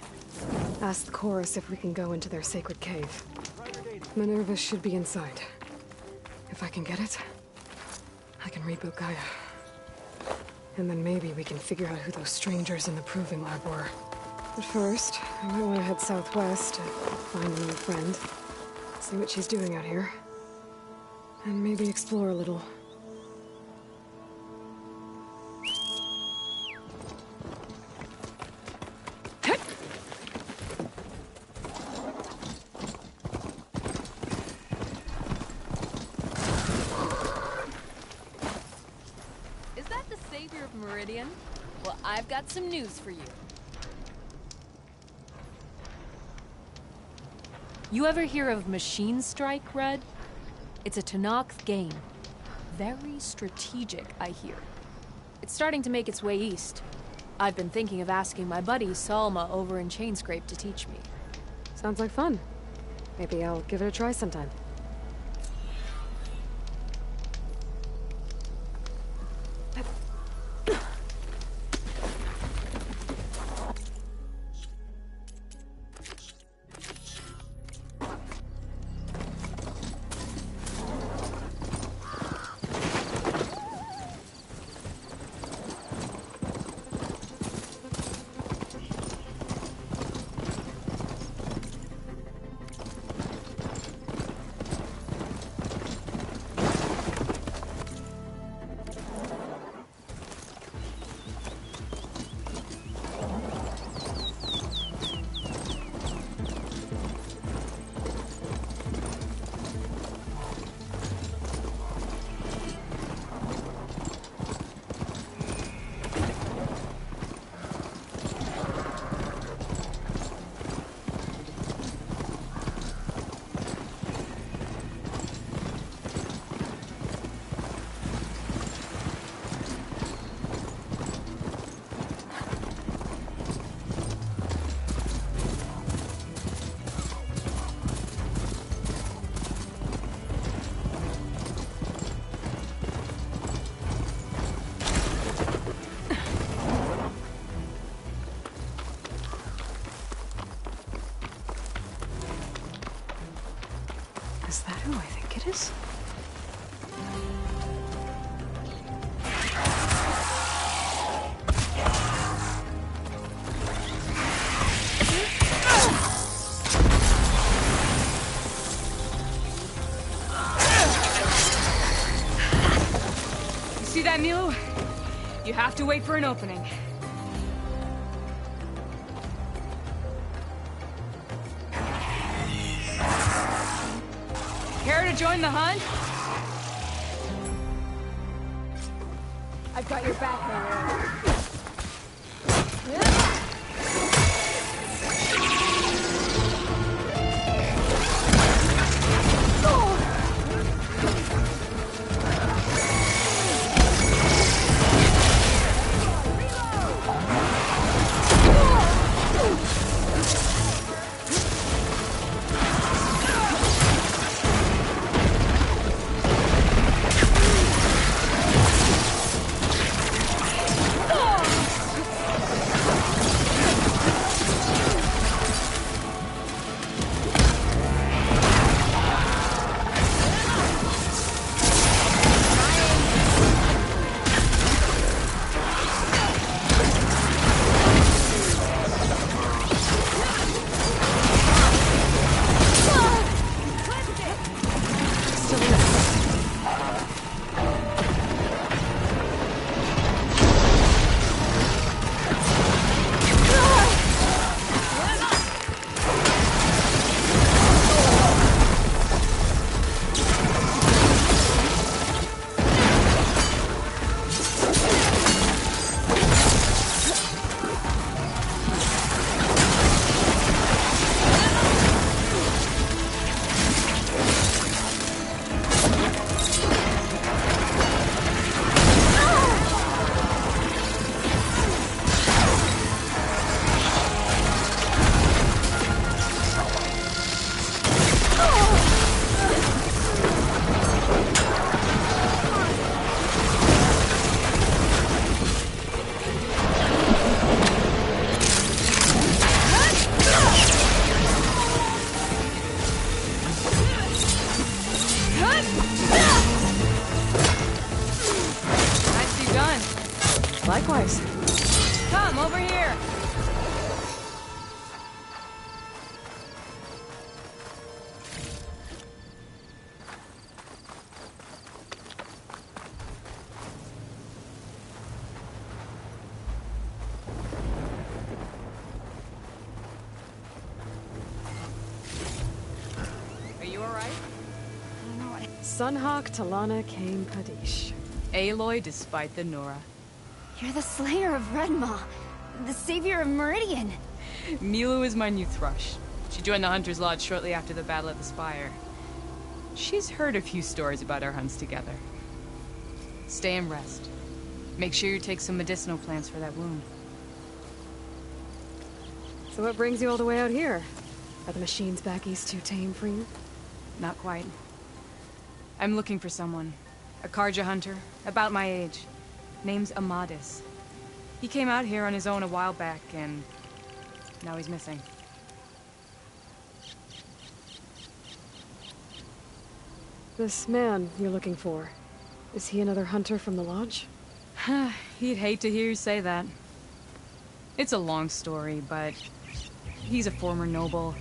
Ask the chorus if we can go into their sacred cave. Minerva should be inside. If I can get it, I can reboot Gaia. And then maybe we can figure out who those strangers in the proving lab were. But first, I might want to head southwest to find a new friend. See what she's doing out here. And maybe explore a little. Meridian? Well, I've got some news for you. You ever hear of Machine Strike, Red? It's a Tenakth game. Very strategic, I hear. It's starting to make its way east. I've been thinking of asking my buddy Salma over in Chainscrape to teach me. Sounds like fun. Maybe I'll give it a try sometime. See that, Milu? You have to wait for an opening. Care to join the hunt? I've got your back, Mayor. Nicely done. Likewise. Come, over here. Are you alright? Sunhawk Talana Kane Kadish. Aloy despite the Nora. You're the slayer of Redmaw, the savior of Meridian. Milu is my new thrush. She joined the Hunter's Lodge shortly after the Battle of the Spire. She's heard a few stories about our hunts together. Stay and rest. Make sure you take some medicinal plants for that wound. So what brings you all the way out here? Are the machines back east too tame for you? Not quite. I'm looking for someone. A Karja hunter, about my age. Name's Amadis. He came out here on his own a while back, and now he's missing. This man you're looking for, is he another hunter from the Lodge? He'd hate to hear you say that. It's a long story, but he's a former noble.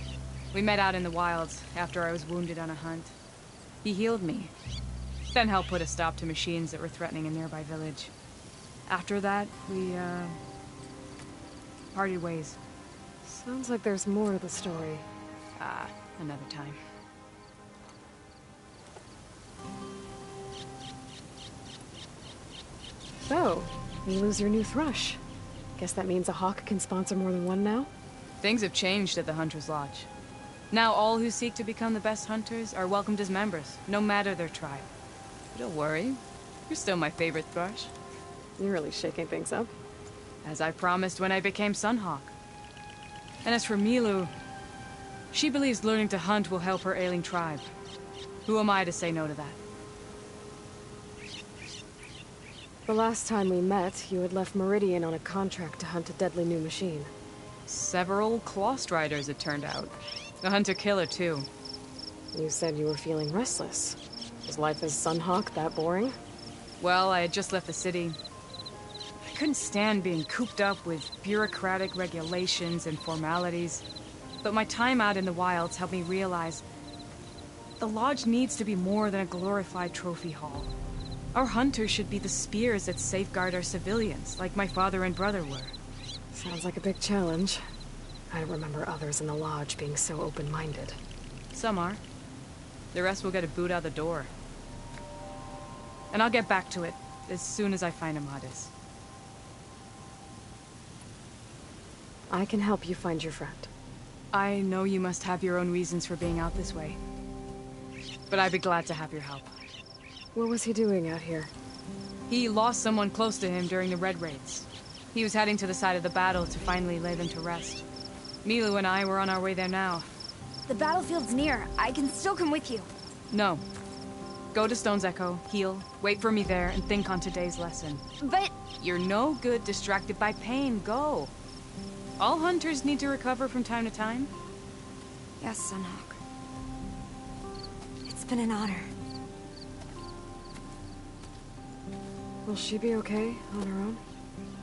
We met out in the wilds after I was wounded on a hunt. He healed me, then helped put a stop to machines that were threatening a nearby village. After that, we, parted ways. Sounds like there's more to the story. Another time. So, you lose your new thrush. Guess that means a hawk can sponsor more than one now? Things have changed at the Hunter's Lodge. Now all who seek to become the best hunters are welcomed as members, no matter their tribe. But don't worry, you're still my favorite thrush. You're really shaking things up. As I promised when I became Sunhawk. And as for Milu, she believes learning to hunt will help her ailing tribe. Who am I to say no to that? The last time we met, you had left Meridian on a contract to hunt a deadly new machine. Several Clawstriders, it turned out. A hunter-killer, too. You said you were feeling restless. Was life as Sunhawk that boring? Well, I had just left the city. I couldn't stand being cooped up with bureaucratic regulations and formalities. But my time out in the wilds helped me realize the Lodge needs to be more than a glorified trophy hall. Our hunters should be the spears that safeguard our civilians, like my father and brother were. Sounds like a big challenge. I don't remember others in the lodge being so open-minded. Some are. The rest will get a boot out the door. And I'll get back to it as soon as I find Amadis. I can help you find your friend. I know you must have your own reasons for being out this way. But I'd be glad to have your help. What was he doing out here? He lost someone close to him during the Red Raids. He was heading to the side of the battle to finally lay them to rest. Milu and I were on our way there now. The battlefield's near. I can still come with you. No. Go to Stone's Echo, heal, wait for me there, and think on today's lesson. But... You're no good distracted by pain. Go. All hunters need to recover from time to time. Yes, Sunhawk. It's been an honor. Will she be okay on her own?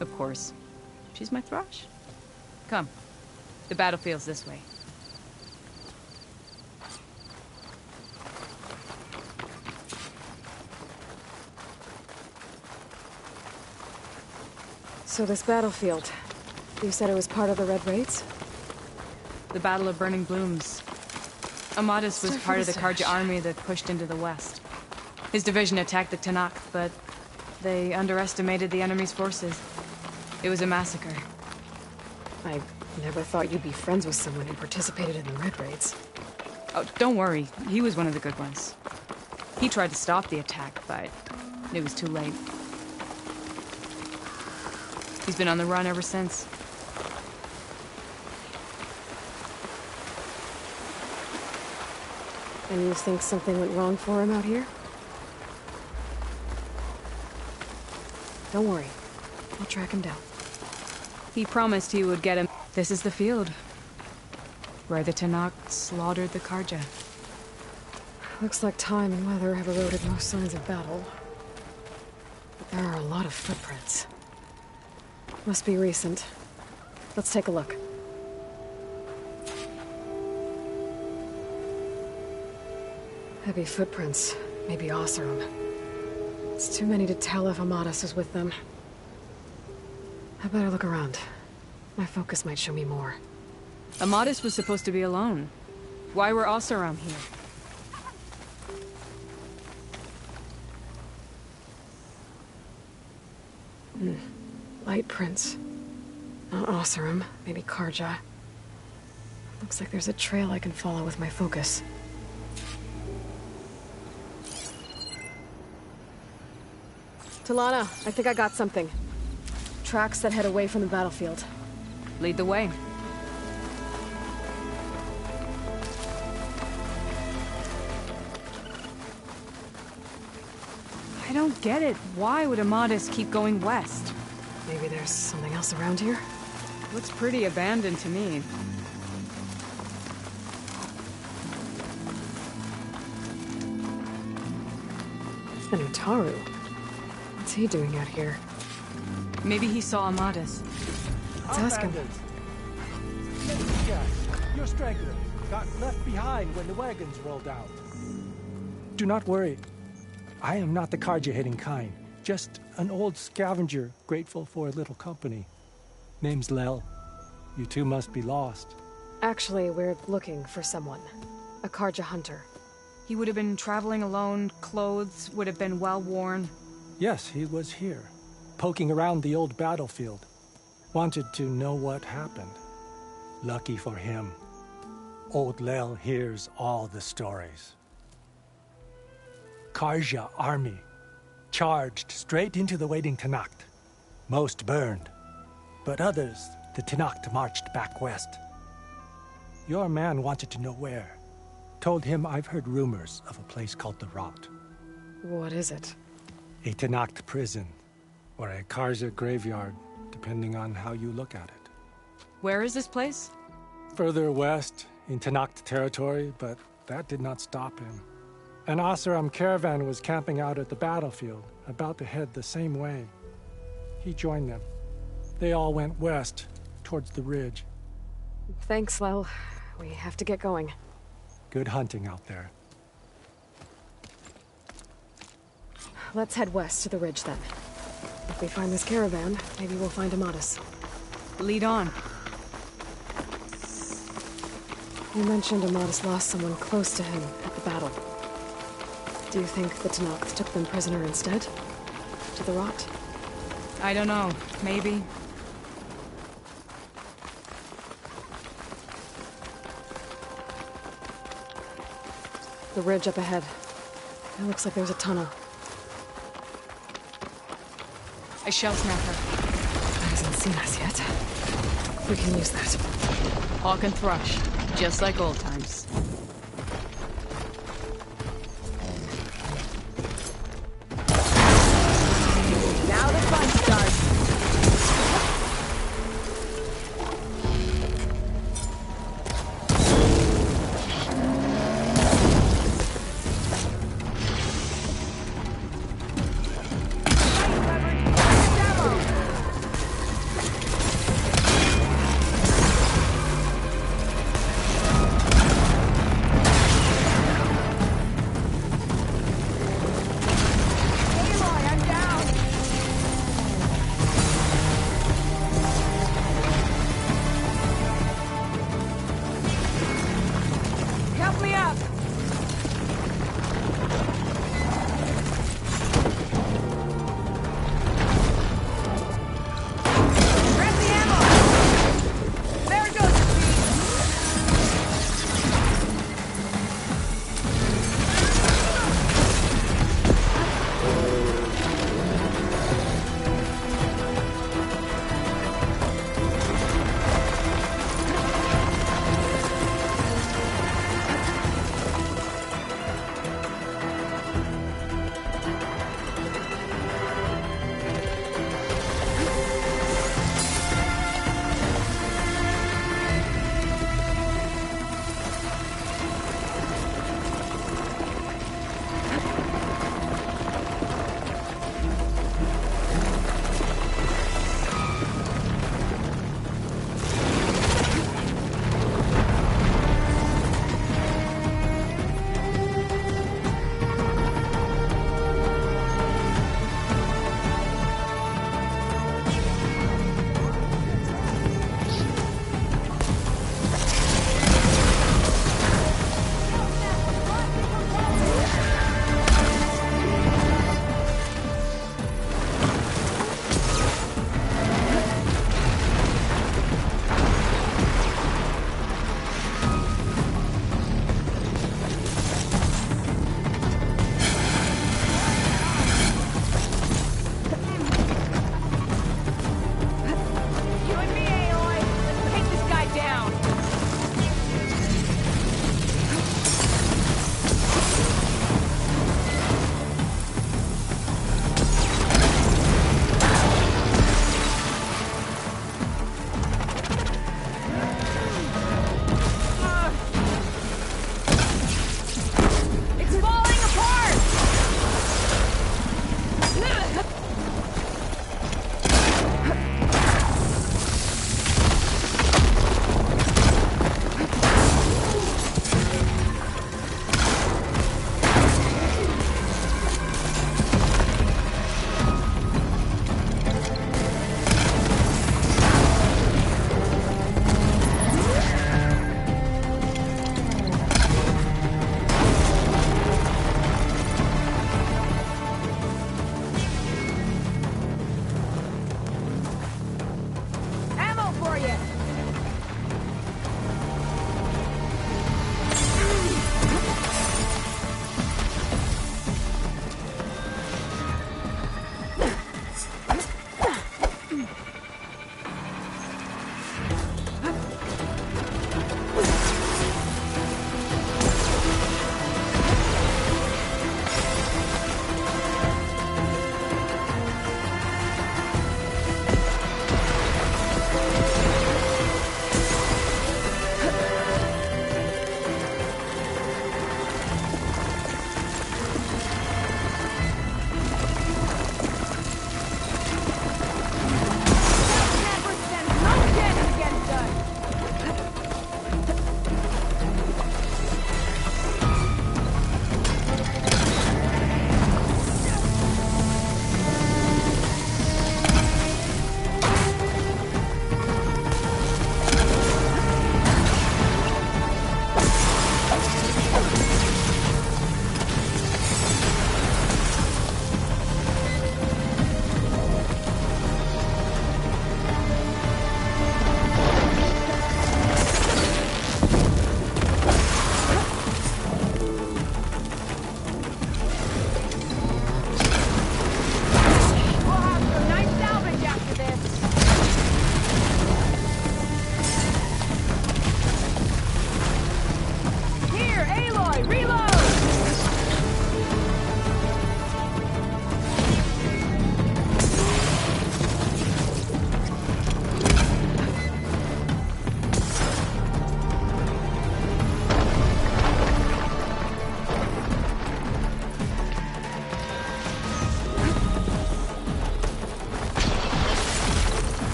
Of course. She's my thrush. Come. The battlefield's this way. So this battlefield, you said it was part of the Red Raids? The Battle of Burning Blooms. Amadis was part of the Karja army that pushed into the west. His division attacked the Tanakh, but they underestimated the enemy's forces. It was a massacre. I never thought you'd be friends with someone who participated in the Red Raids. Oh, don't worry. He was one of the good ones. He tried to stop the attack, but it was too late. He's been on the run ever since. And you think something went wrong for him out here? Don't worry. I'll track him down. He promised he would get him. This is the field. Where the Tanakh slaughtered the Karja. Looks like time and weather have eroded most signs of battle. But there are a lot of footprints. Must be recent. Let's take a look. Heavy footprints. Maybe Oseram. It's too many to tell if Amadis is with them. I better look around. My focus might show me more. Amadis was supposed to be alone. Why were Oseram here? Light prints. Not Oseram, maybe Karja. Looks like there's a trail I can follow with my focus. Talana, I think I got something. Tracks that head away from the battlefield. Lead the way. I don't get it. Why would Amadis keep going west? Maybe there's something else around here? Looks pretty abandoned to me. And Utaru. What's he doing out here? Maybe he saw Amadis. Let's ask him. Let me guess. You're stragglers. Got left behind when the wagons rolled out. Do not worry. I am not the Karja-hating kind. Just an old scavenger grateful for a little company. Name's Lel. You two must be lost. Actually, we're looking for someone. A Karja hunter. He would have been traveling alone, clothes would have been well worn. Yes, he was here, poking around the old battlefield. Wanted to know what happened. Lucky for him, old Lel hears all the stories. Karja army charged straight into the waiting Tanakh. Most burned, but others the Tanakh marched back west. Your man wanted to know where. Told him I've heard rumors of a place called the Rot. What is it? A Tanakh prison, or a Karja graveyard, depending on how you look at it. Where is this place? Further west, in Tanakh territory, but that did not stop him. An Oseram caravan was camping out at the battlefield, about to head the same way. He joined them. They all went west, towards the ridge. Thanks, Lel. We have to get going. Good hunting out there. let's head west to the ridge then. If we find this caravan, maybe we'll find Amatus. Lead on. You mentioned Amatus lost someone close to him at the battle. Do you think the Tenakth took them prisoner instead? To the rot? I don't know. Maybe. The ridge up ahead. It looks like there's a tunnel. I shell snapper. Hasn't seen us yet. We can use that. Hawk and Thrush, just like old times. Now the fun starts.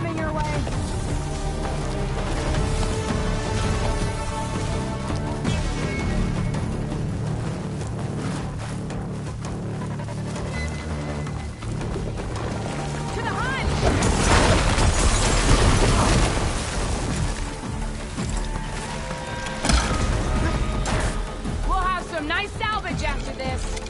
coming your way. To the hunt! We'll have some nice salvage after this.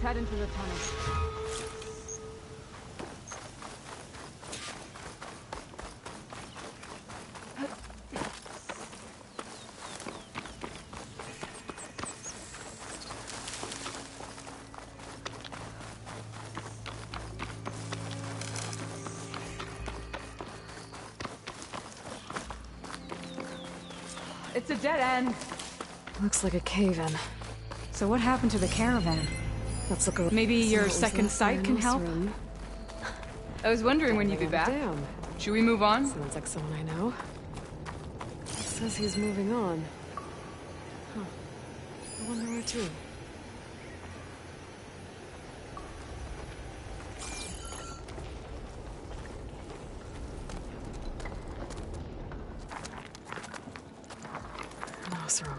Head into the tunnel. It's a dead end. Looks like a cave-in. So what happened to the caravan? Let's look around. Maybe your second sight can help? I was wondering when you'd be back. Damn. Should we move on? Sounds like someone I know. It says he's moving on. Huh. I wonder where to. Mouse room.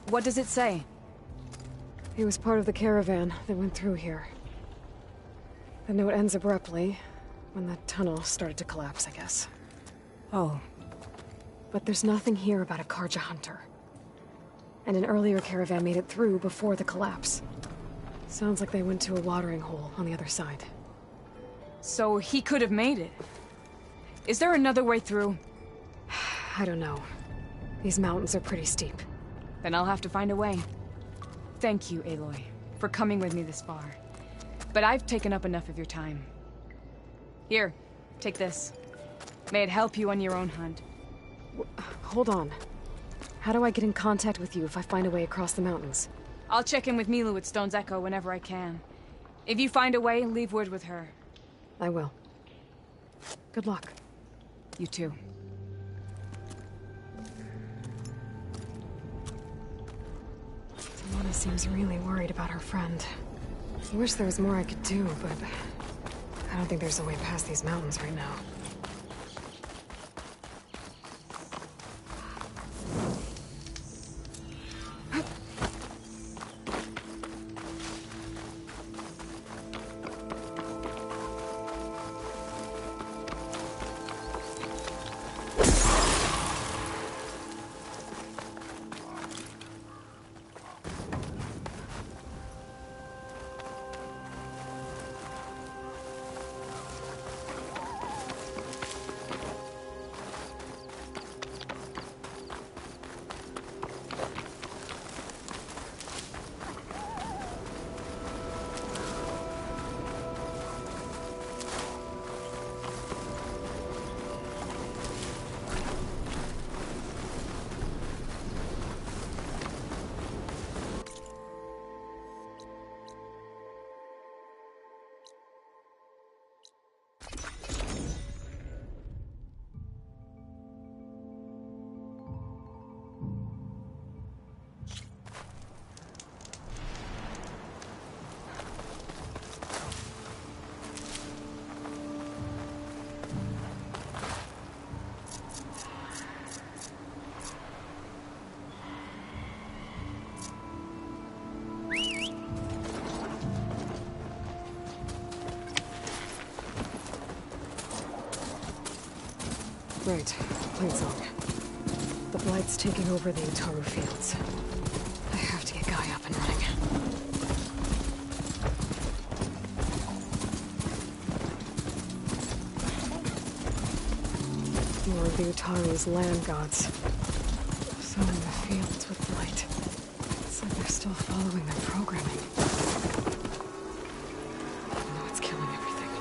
What does it say? He was part of the caravan that went through here. The note ends abruptly, when the tunnel started to collapse, I guess. Oh. But there's nothing here about a Karja hunter. And an earlier caravan made it through before the collapse. Sounds like they went to a watering hole on the other side. So he could have made it. Is there another way through? I don't know. These mountains are pretty steep. Then I'll have to find a way. Thank you, Aloy, for coming with me this far. But I've taken up enough of your time. Here, take this. May it help you on your own hunt. Hold on. How do I get in contact with you if I find a way across the mountains? I'll check in with Milu at Stone's Echo whenever I can. If you find a way, leave word with her. I will. Good luck. You too. I want to seems really worried about her friend. I wish there was more I could do, but I don't think there's a way past these mountains right now. Right, Plainsong. The Blight's taking over the Utaru fields. I have to get Guy up and running. More of the Utaru's land gods. So in the fields with Blight. It's like they're still following their programming. No, it's killing everything.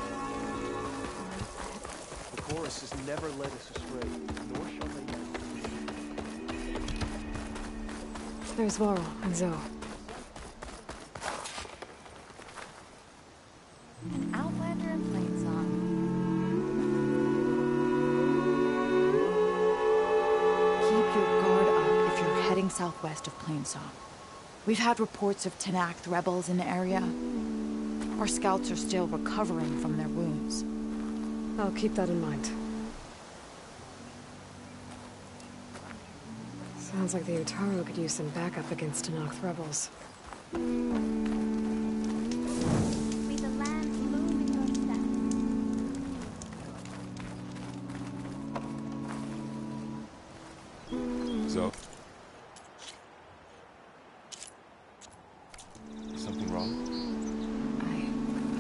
The Chorus has never led us astray, nor shall they now. There's Varl and Zoe. An Outlander in Plainsong. Keep your guard up if you're heading southwest of Plainsong. We've had reports of Tenakth rebels in the area. Our scouts are still recovering from their wounds. I'll keep that in mind. Sounds like the Utaru could use some backup against Tenakth rebels. Zoe? Is something wrong? I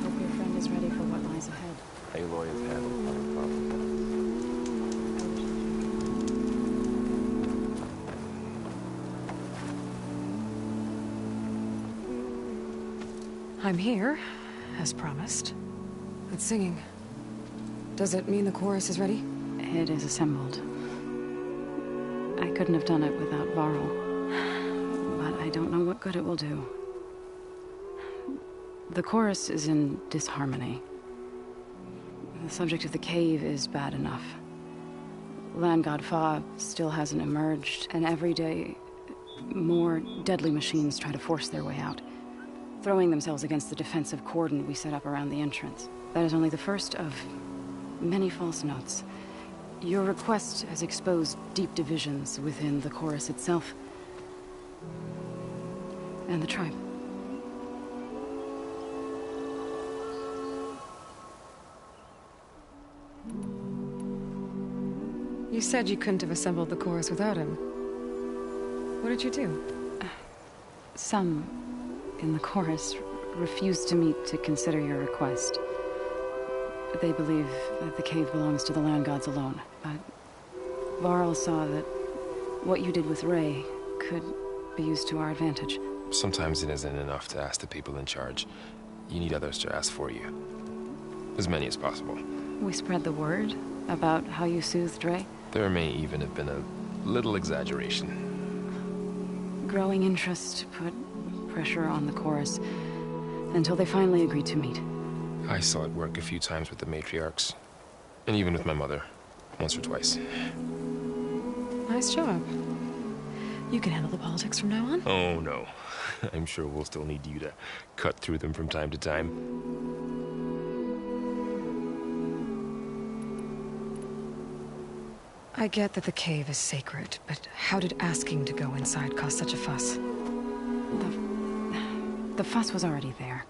hope your friend is ready for what lies ahead. Aloy has handled our problem. I'm here, as promised. But singing. Does it mean the chorus is ready? It is assembled. I couldn't have done it without Varl. But I don't know what good it will do. The chorus is in disharmony. The subject of the cave is bad enough. Land God Fa still hasn't emerged, and every day, more deadly machines try to force their way out, throwing themselves against the defensive cordon we set up around the entrance. That is only the first of many false notes. Your request has exposed deep divisions within the chorus itself and the tribe. You said you couldn't have assembled the chorus without him. What did you do? Some in the chorus refused to meet to consider your request. They believe that the cave belongs to the land gods alone, but Varl saw that what you did with Ray could be used to our advantage. Sometimes it isn't enough to ask the people in charge. You need others to ask for you. As many as possible. We spread the word about how you soothed Ray. There may even have been a little exaggeration. Growing interest put pressure on the chorus until they finally agreed to meet. I saw it work a few times with the matriarchs. And even with my mother. Once or twice. Nice job. You can handle the politics from now on. Oh, no. I'm sure we'll still need you to cut through them from time to time. I get that the cave is sacred, but how did asking to go inside cause such a fuss? The fuss was already there.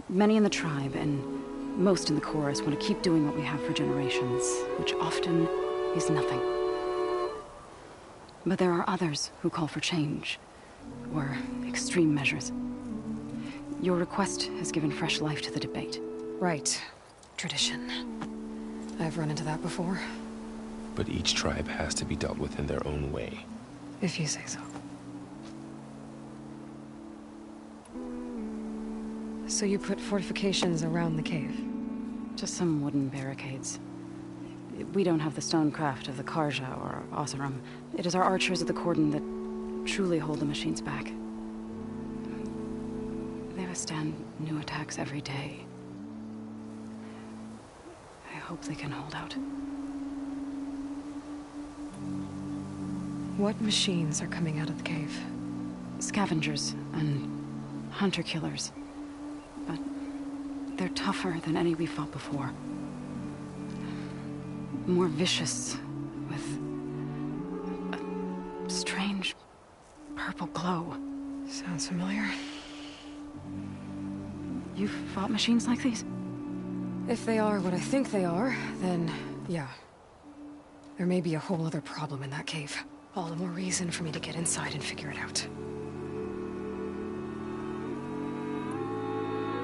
Many in the tribe, and most in the chorus, want to keep doing what we have for generations, which often is nothing. But there are others who call for change, or extreme measures. Your request has given fresh life to the debate. Right. Tradition. I've run into that before. But each tribe has to be dealt with in their own way. If you say so. So you put fortifications around the cave? Just some wooden barricades. We don't have the stonecraft of the Carja or Oseram. It is our archers of the Cordon that truly hold the machines back. They withstand new attacks every day. I hope they can hold out. What machines are coming out of the cave? Scavengers and hunter-killers. But they're tougher than any we fought before. More vicious, with a strange purple glow. Sounds familiar. You've fought machines like these? If they are what I think they are, then yeah. There may be a whole other problem in that cave. All the more reason for me to get inside and figure it out.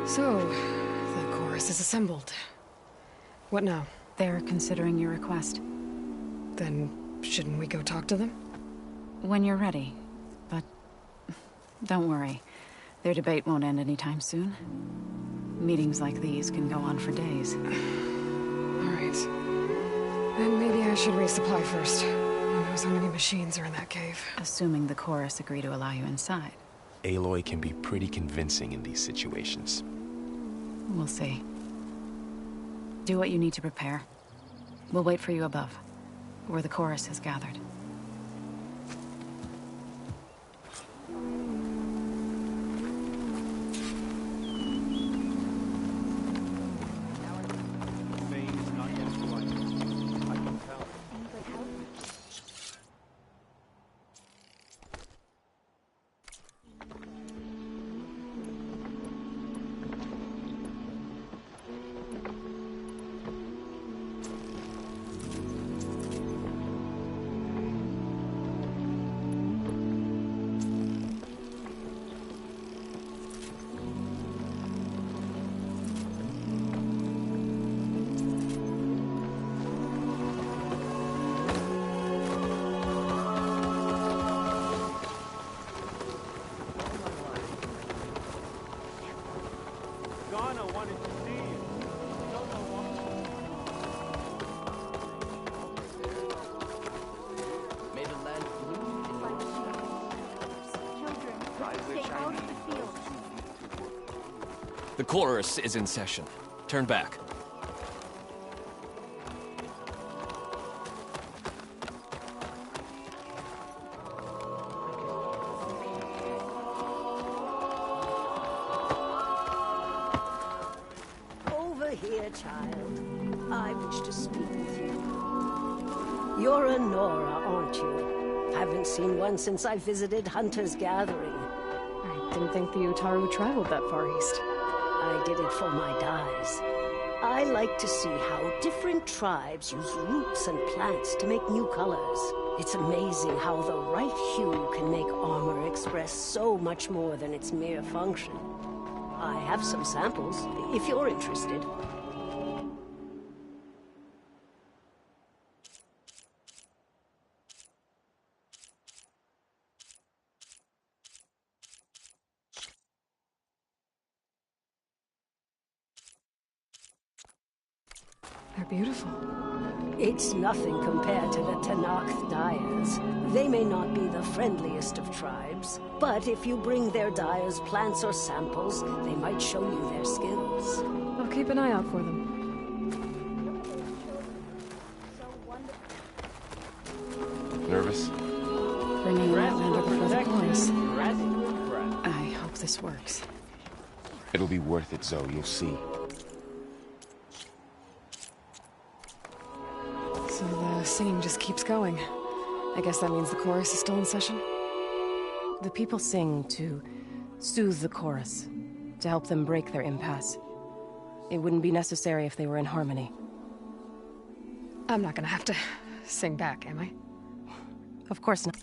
So, the chorus is assembled. What now? They're considering your request. Then, shouldn't we go talk to them? When you're ready. But don't worry. Their debate won't end anytime soon. Meetings like these can go on for days. Alright. Then maybe I should resupply first. Who knows how many machines are in that cave? Assuming the chorus agree to allow you inside. Aloy can be pretty convincing in these situations. We'll see. Do what you need to prepare. We'll wait for you above, where the chorus has gathered. The chorus is in session. Turn back. Over here, child. I wish to speak with you. You're a Nora, aren't you? Haven't seen one since I visited Hunter's Gathering. I didn't think the Utaru traveled that far east. I did it for my dyes. I like to see how different tribes use roots and plants to make new colors. It's amazing how the right hue can make armor express so much more than its mere function. I have some samples, if you're interested. They're beautiful. It's nothing compared to the Tenakth dyers. They may not be the friendliest of tribes, but if you bring their dyers plants or samples, they might show you their skills. I'll keep an eye out for them. Nervous? me and Outlander before the chorus. Breath. I hope this works. It'll be worth it, Zoe. You'll see. So the singing just keeps going. I guess that means the chorus is still in session? The people sing to soothe the chorus, to help them break their impasse. It wouldn't be necessary if they were in harmony. I'm not gonna have to sing back, am I? Of course not.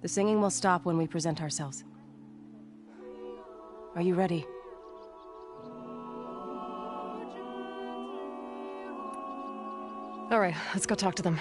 The singing will stop when we present ourselves. Are you ready? All right, let's go talk to them.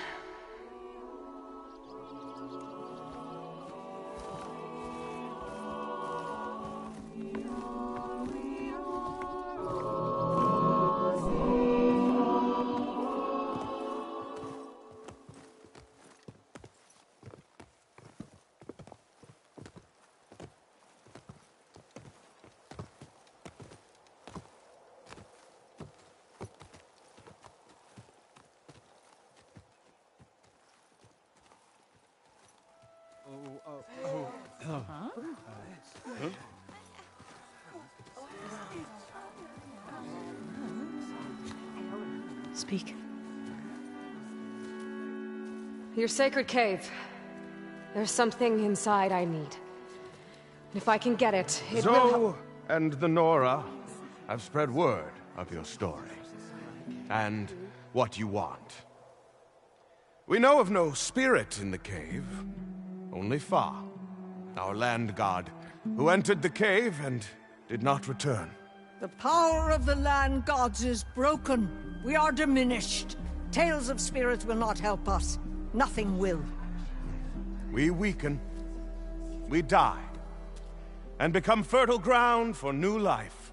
Speak. Your sacred cave. There's something inside I need. And if I can get it, it will help. Zoe and the Nora have spread word of your story. And what you want. We know of no spirit in the cave. Only Fa, our land god, who entered the cave and did not return. The power of the land gods is broken. We are diminished. Tales of spirits will not help us. Nothing will. We weaken. We die. And become fertile ground for new life.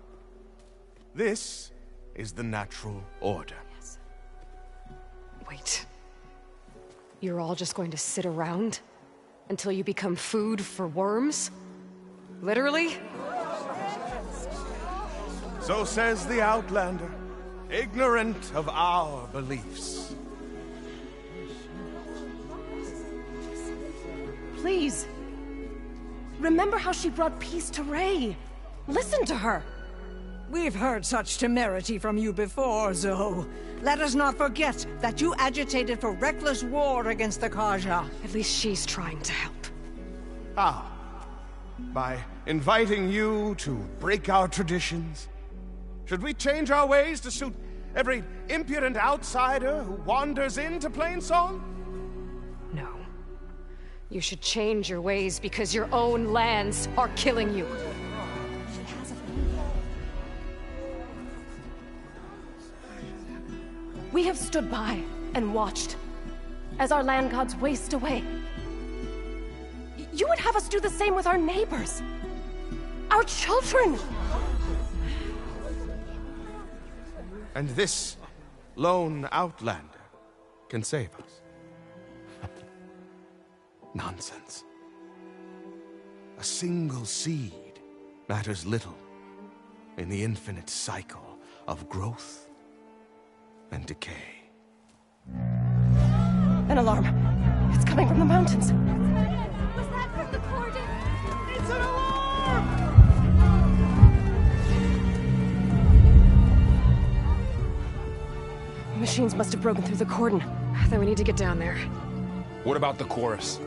This is the natural order. Yes. Wait. You're all just going to sit around? Until you become food for worms? Literally? So says the Outlander, ignorant of our beliefs. Please. Remember how she brought peace to Ray. Listen to her. We've heard such temerity from you before, Zoe. Let us not forget that you agitated for reckless war against the Carja. At least she's trying to help. How? By inviting you to break our traditions? Should we change our ways to suit every impudent outsider who wanders into Plainsong? No. You should change your ways because your own lands are killing you. We have stood by and watched as our land gods waste away. You would have us do the same with our neighbors, our children. And this lone outlander can save us. Nonsense. A single seed matters little in the infinite cycle of growth and decay. An alarm. It's coming from the mountains. Was that from the cordon? It's an alarm! Machines must have broken through the cordon. Then we need to get down there. What about the chorus?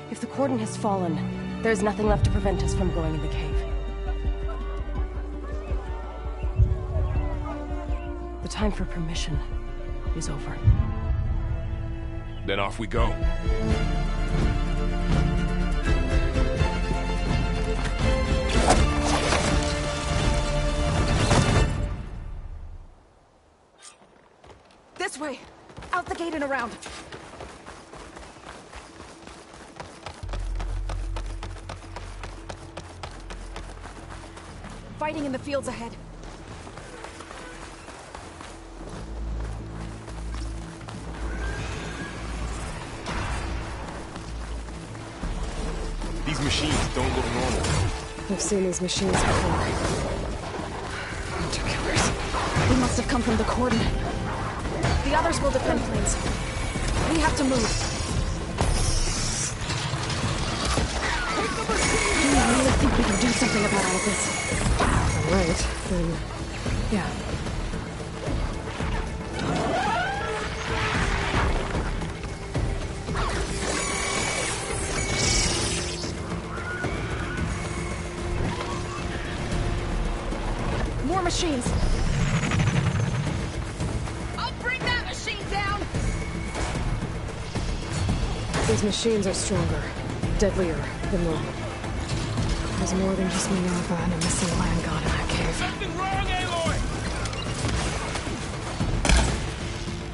If the cordon has fallen, there's nothing left to prevent us from going in the cave. The time for permission is over. Then off we go. This way! Out the gate and around! Fighting in the fields ahead. These machines don't look normal. I've seen these machines before. Hunter killers. They must have come from the cordon. The others will defend Plains. We have to move. Do you really think we can do something about all of this? All right, then... yeah. More machines! I'll bring that machine down! These machines are stronger. deadlier than normal. There's more than just Minerva and a missing land god in that cave. Something wrong, Aloy!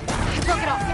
I broke it off.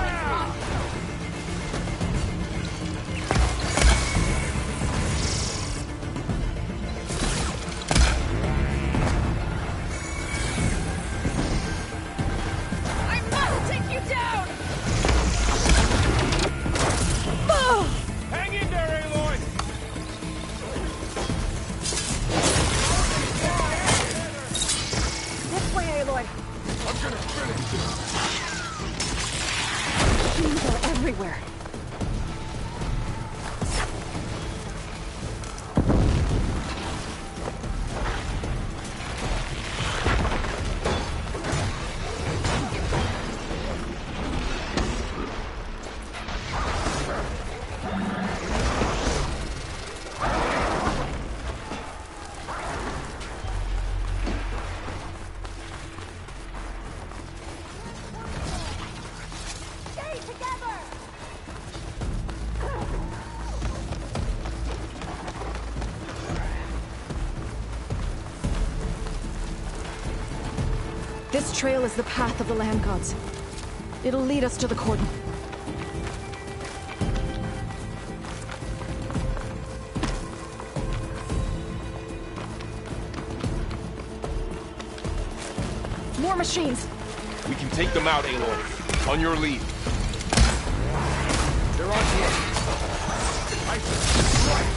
Everywhere. This trail is the path of the land gods. It'll lead us to the cordon. More machines! We can take them out, Aloy. On your lead. They're on the edge. Right.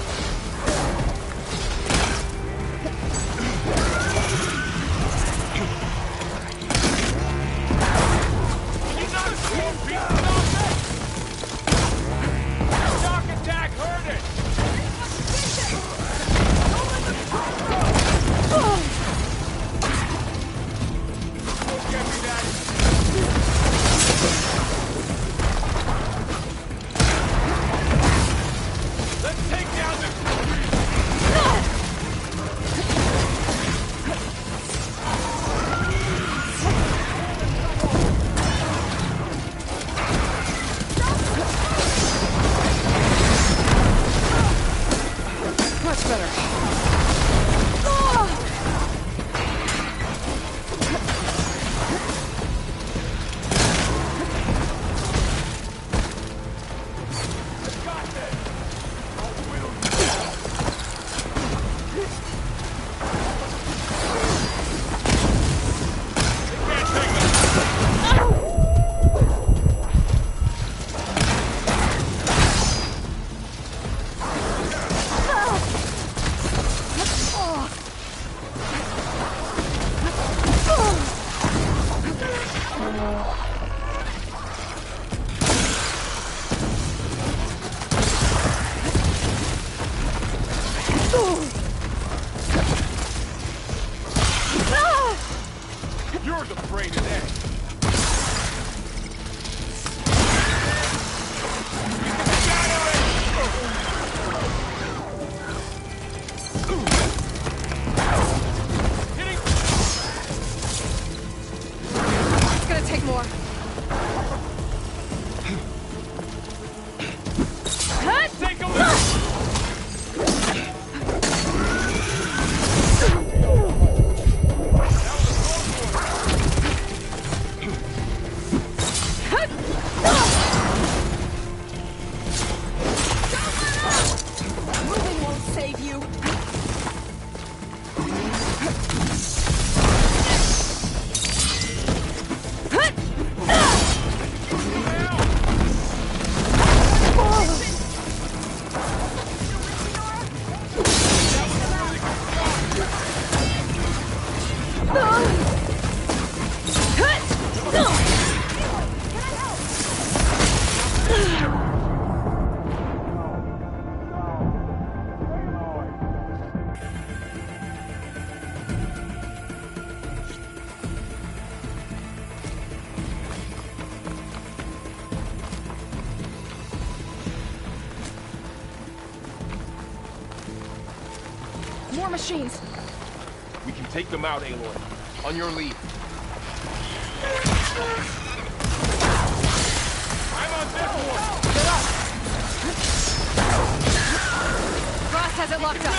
More machines! We can take them out, Aloy. On your lead. I'm on this one! Get up! has it locked up.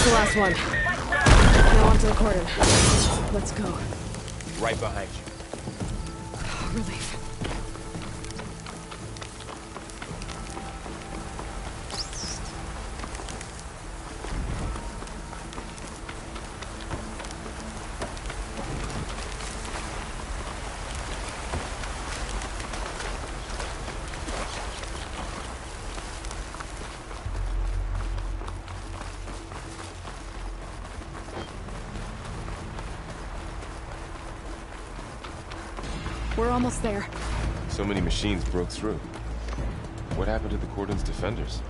The last one. Now onto the cordon. Let's go. Right behind you. Relief. We're almost there. So many machines broke through. What happened to the Cordon's defenders?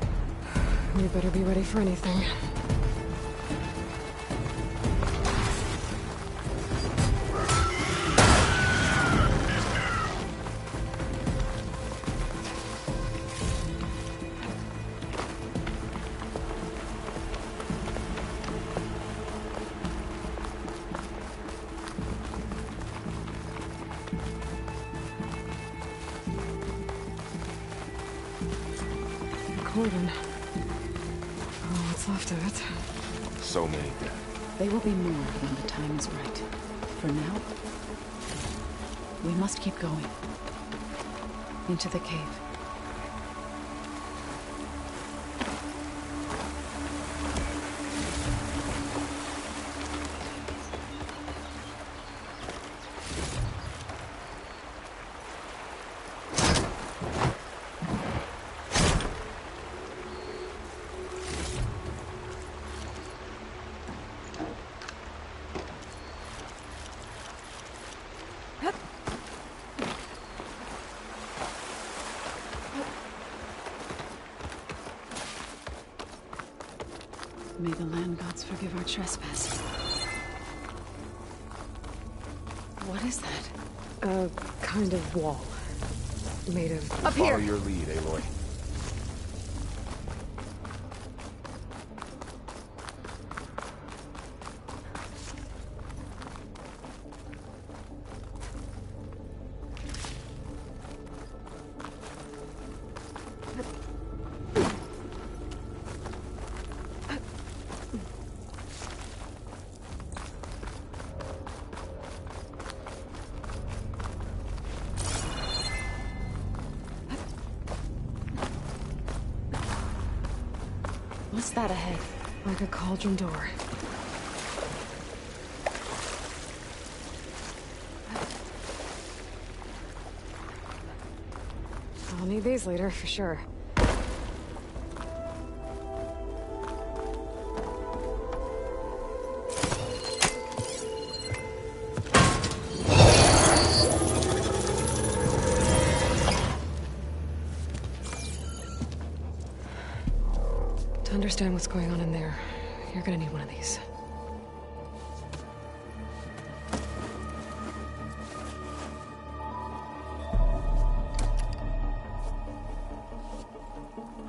We better be ready for anything. Cordon. Oh, what's left of it? So many dead. They will be more when the time is right. For now, we must keep going. Into the cave. May the land gods forgive our trespass. What is that? A kind of wall. Made of... Up here! Follow your lead, Aloy. What's that ahead? Like a cauldron door. I'll need these later, for sure. understand what's going on in there, you're gonna need one of these.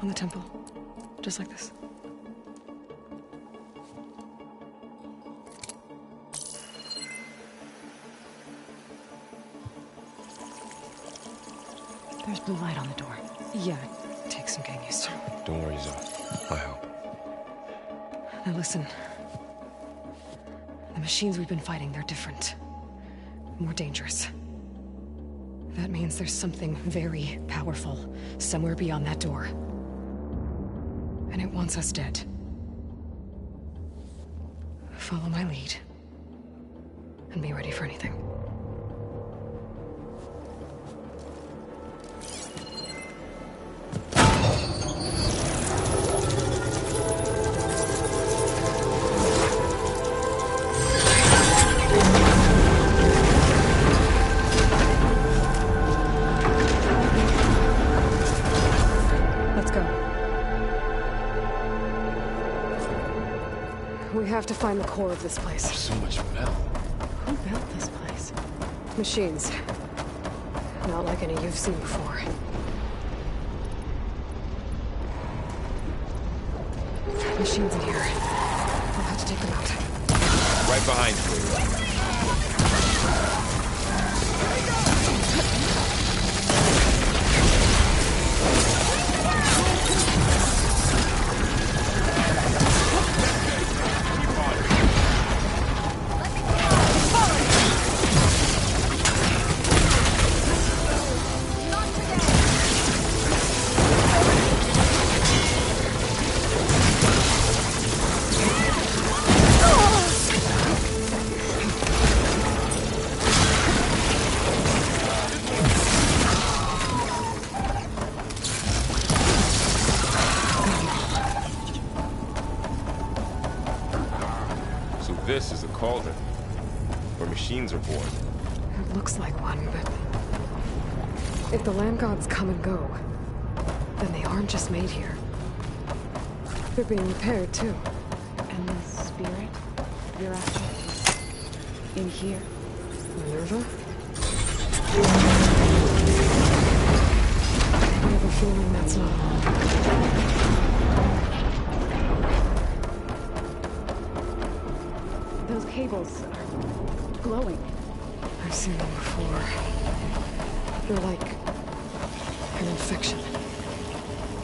On the temple. Just like this. There's blue light on the door. Yeah, it takes some getting used to. Don't worry, Zoe. I help. Now listen. The machines we've been fighting, they're different. More dangerous. That means there's something very powerful somewhere beyond that door. And it wants us dead. Follow my lead. And be ready for anything. We have to find the core of this place. There's so much metal. Who built this place? Machines. Not like any you've seen before. Machines in here. We'll have to take them out. Right behind you. This is a cauldron, where machines are born. It looks like one, but... if the land gods come and go, then they aren't just made here. They're being repaired, too. And the spirit you're after is in here? Minerva? I have a feeling that's not all. Those cables are glowing. I've seen them before. They're like an infection.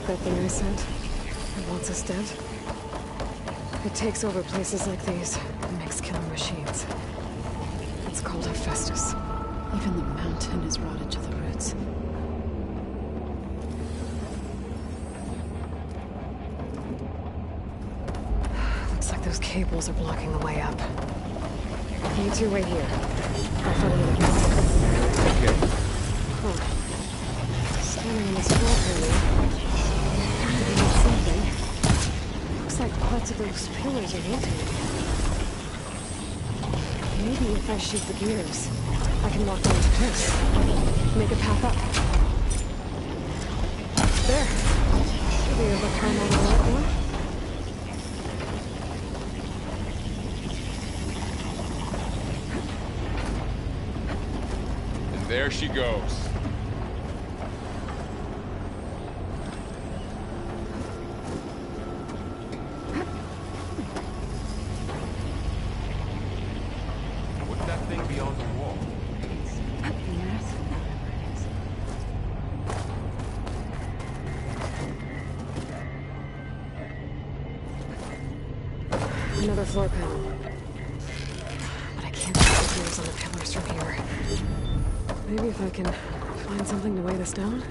That thing I sent, it wants us dead. It takes over places like these and makes killing machines. It's called Hephaestus. Even the mountain is rotted to the roots. Looks like those cables are blocking the way up. You two wait here. I'll follow you. Okay. Huh. Standing on this floor panel. Something. Looks like parts of those pillars are rotating. Maybe if I shoot the gears, I can lock them into place. Make a path up. There. Should be able to climb over the right one. There she goes. What's that thing beyond the wall? Another floor panel. But I can't see the gears on the pillars from here. Maybe if I can find something to weigh this down?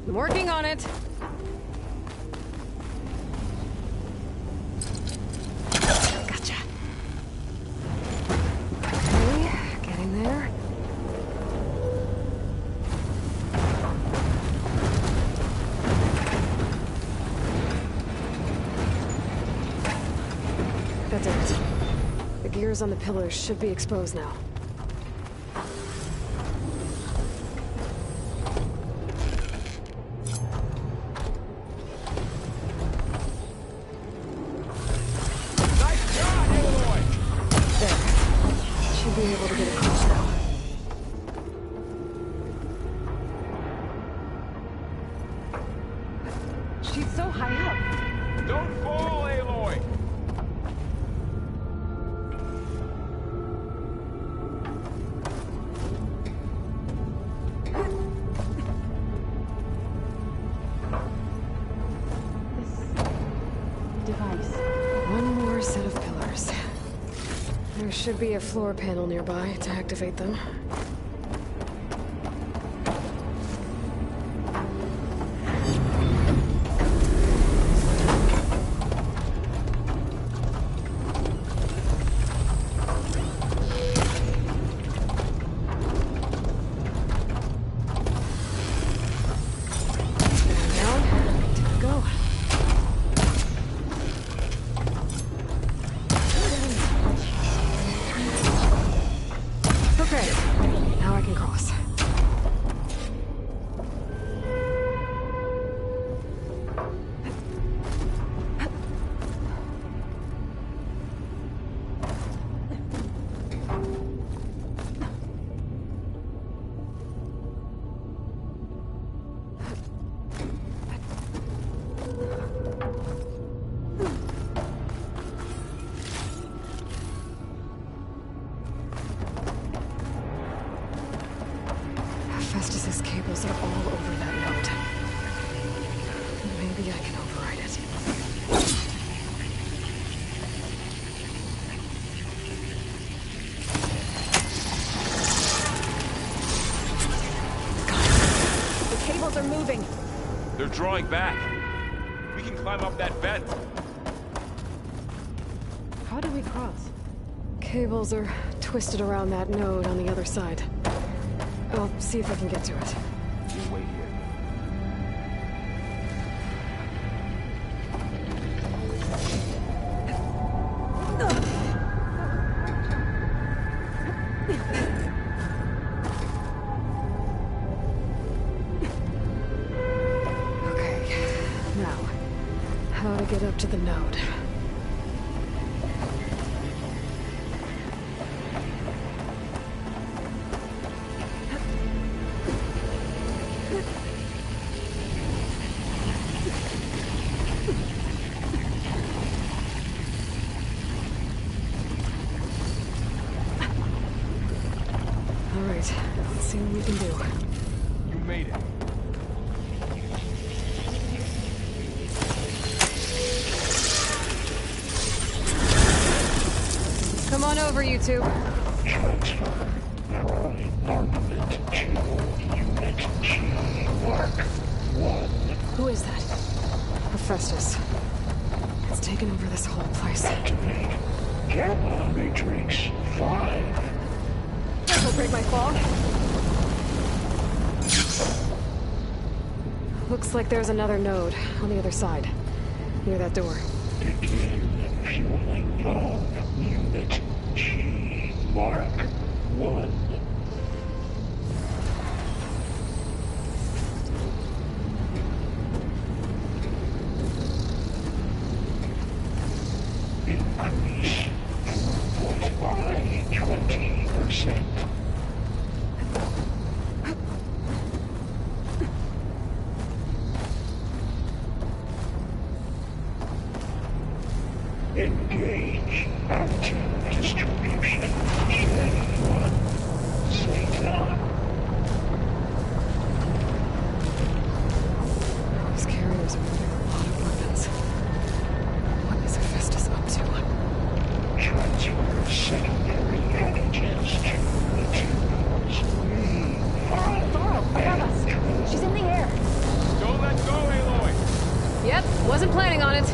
I'm working on it. structures on the pillars should be exposed now. Should be able to get across now. She's so high up. Don't fall, Aloy! Device. One more set of pillars. There should be a floor panel nearby to activate them. Festus's cables are all over that node. Maybe I can override it. The cables are moving. They're drawing back. We can climb up that vent. How do we cross? Cables are twisted around that node on the other side. I'll see if I can get to it. You wait here. Okay, now, how to get up to the node. Let's see what we can do. You made it. Come on over, you two. Transfer Prime armament to Unit G, Mark 1. Who is that? Hephaestus. It's taken over this whole place. Activate Gamma Matrix 5. That'll break my fall. Looks like there's another node on the other side, near that door. Begin fueling of Unit G, Mark 1. Increase throughput by 20%. Engage active distribution. J1. Satan. These carriers are moving a lot of weapons. What is Hephaestus up to? Transfer secondary packages to materials. Thorl, above us. She's in the air. Don't let go, Aloy! Yep, wasn't planning on it.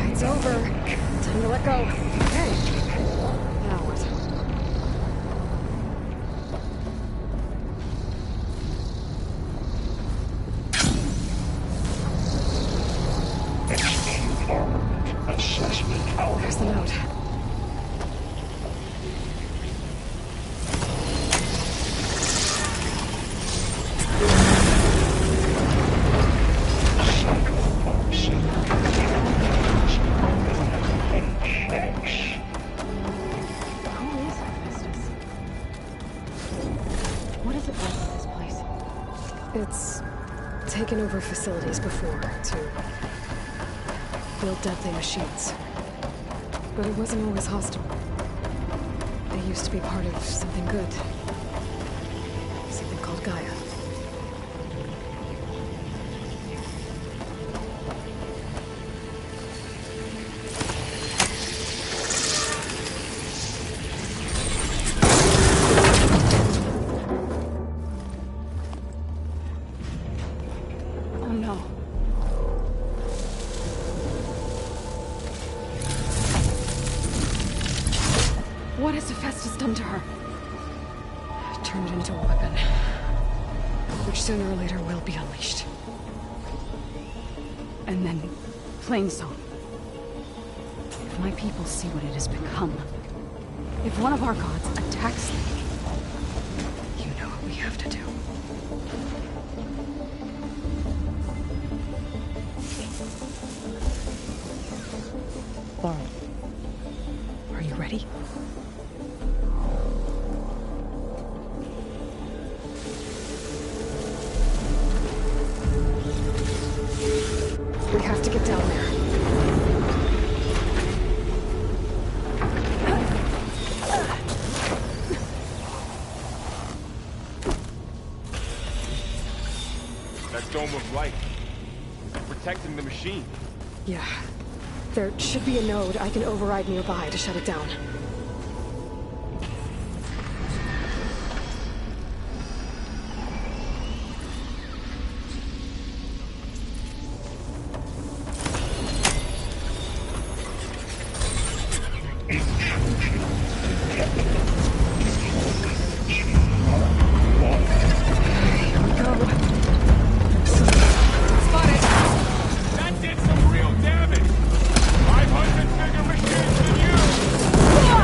It's over. Time to let go. Okay. Now what? taken over facilities before to build deadly machines. But it wasn't always hostile. They used to be part of something good. Something called Gaia. What has Hephaestus done to her? Turned it into a weapon, which sooner or later will be unleashed. And then, Plainsong. If my people see what it has become, if one of our gods attacks them, you know what we have to do. Laurel, are you ready? We have to get down there. That dome of light. Protecting the machine. Yeah. There should be a node I can override nearby to shut it down. That did some real damage! 500 bigger machines than you!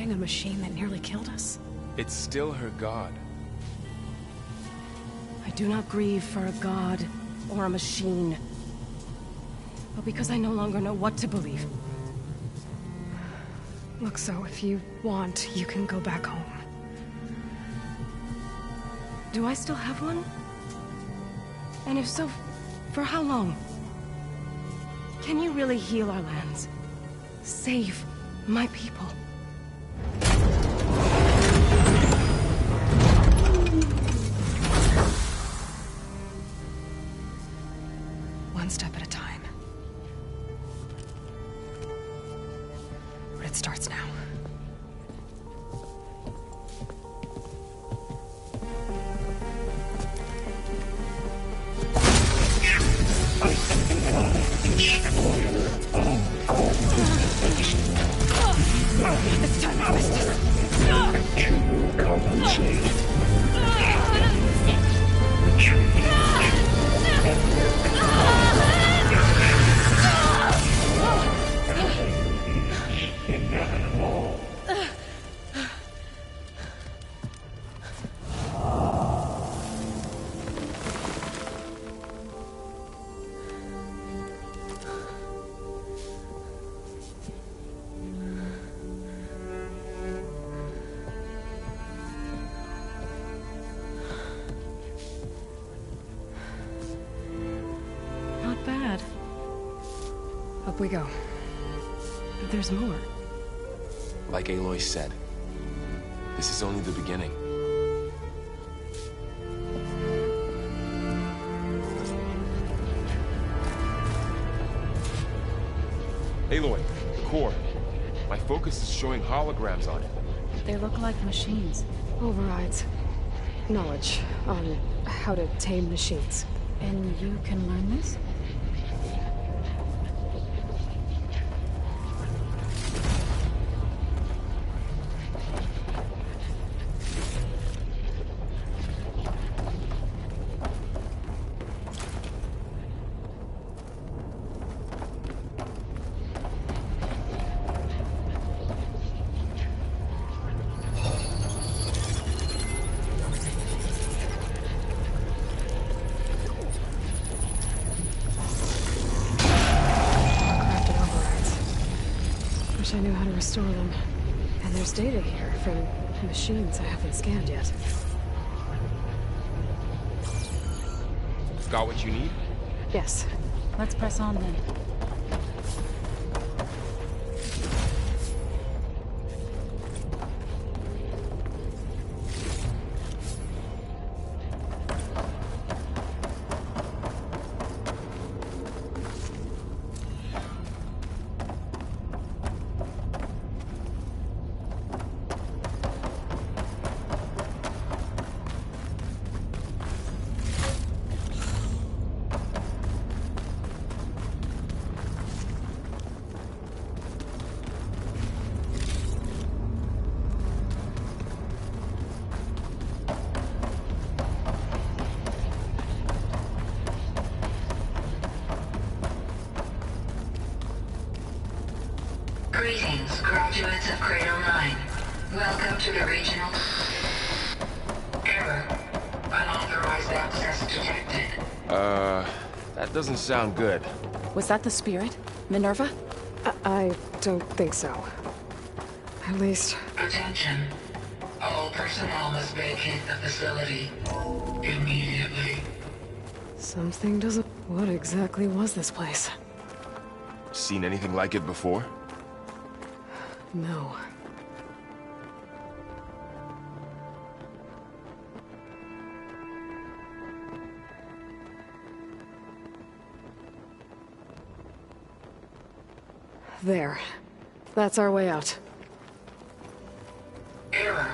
rerouting a machine that nearly killed us? It's still her god. I do not grieve for a god or a machine, but because I no longer know what to believe. Look, so if you want, you can go back home. Do I still have one? And if so, for how long? Can you really heal our lands? Save my people? One step at a time. But it starts now. This time I missed it. Compensate. Retreat. Inevitable. Not bad. Up we go. But there's more. Like Aloy said, this is only the beginning. Aloy, the core. My focus is showing holograms on it. They look like machines. Overrides. Knowledge on how to tame machines. And you can learn this? I knew how to restore them. And there's data here from machines I haven't scanned yet. Got what you need? Yes. Let's press on then. Greetings, graduates of Cradle 9. Welcome to the regional... Error. Unauthorized access detected. That doesn't sound good. Was that the spirit? Minerva? I don't think so. At least... Attention. All personnel must vacate the facility. Immediately. Something doesn't... What exactly was this place? Seen anything like it before? No. There. That's our way out. Error.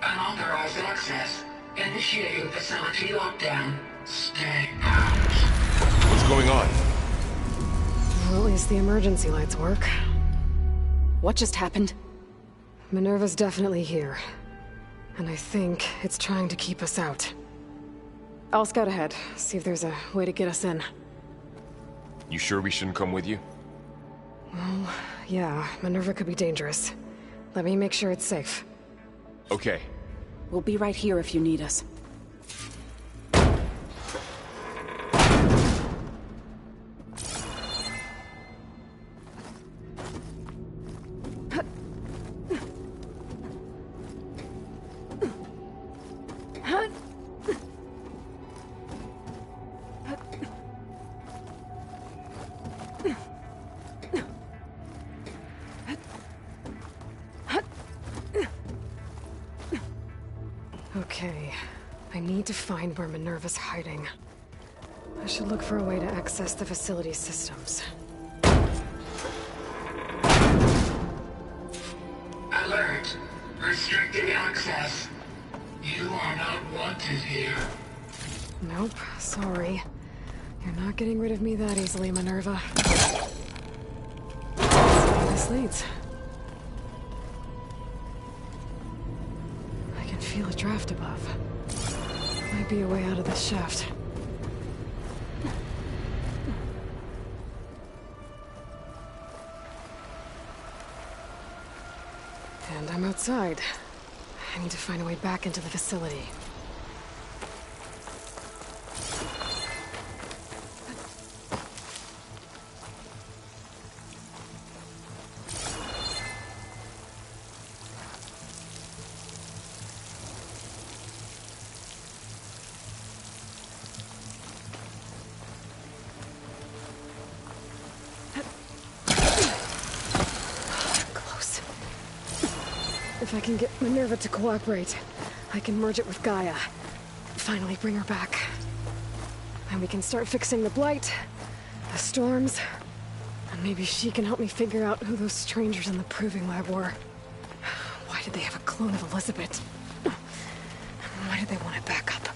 Unauthorized access. Initiating facility lockdown. Stay out. What's going on? Well, at least the emergency lights work. What just happened? Minerva's definitely here. And I think it's trying to keep us out. I'll scout ahead, see if there's a way to get us in. You sure we shouldn't come with you? Well, yeah, Minerva could be dangerous. Let me make sure it's safe. Okay. We'll be right here if you need us. Okay, I need to find where Minerva's hiding. I should look for a way to access the facility's systems. Alert! Restricted access. You are not wanted here. Nope, sorry. You're not getting rid of me that easily, Minerva. Let's see where this leads. I can feel a draft above. Might be a way out of this shaft. And I'm outside. I need to find a way back into the facility. If I can get Minerva to cooperate, I can merge it with Gaia. Finally bring her back. And we can start fixing the Blight, the storms, and maybe she can help me figure out who those strangers in the Proving Lab were. Why did they have a clone of Elizabeth? Why did they want it back up?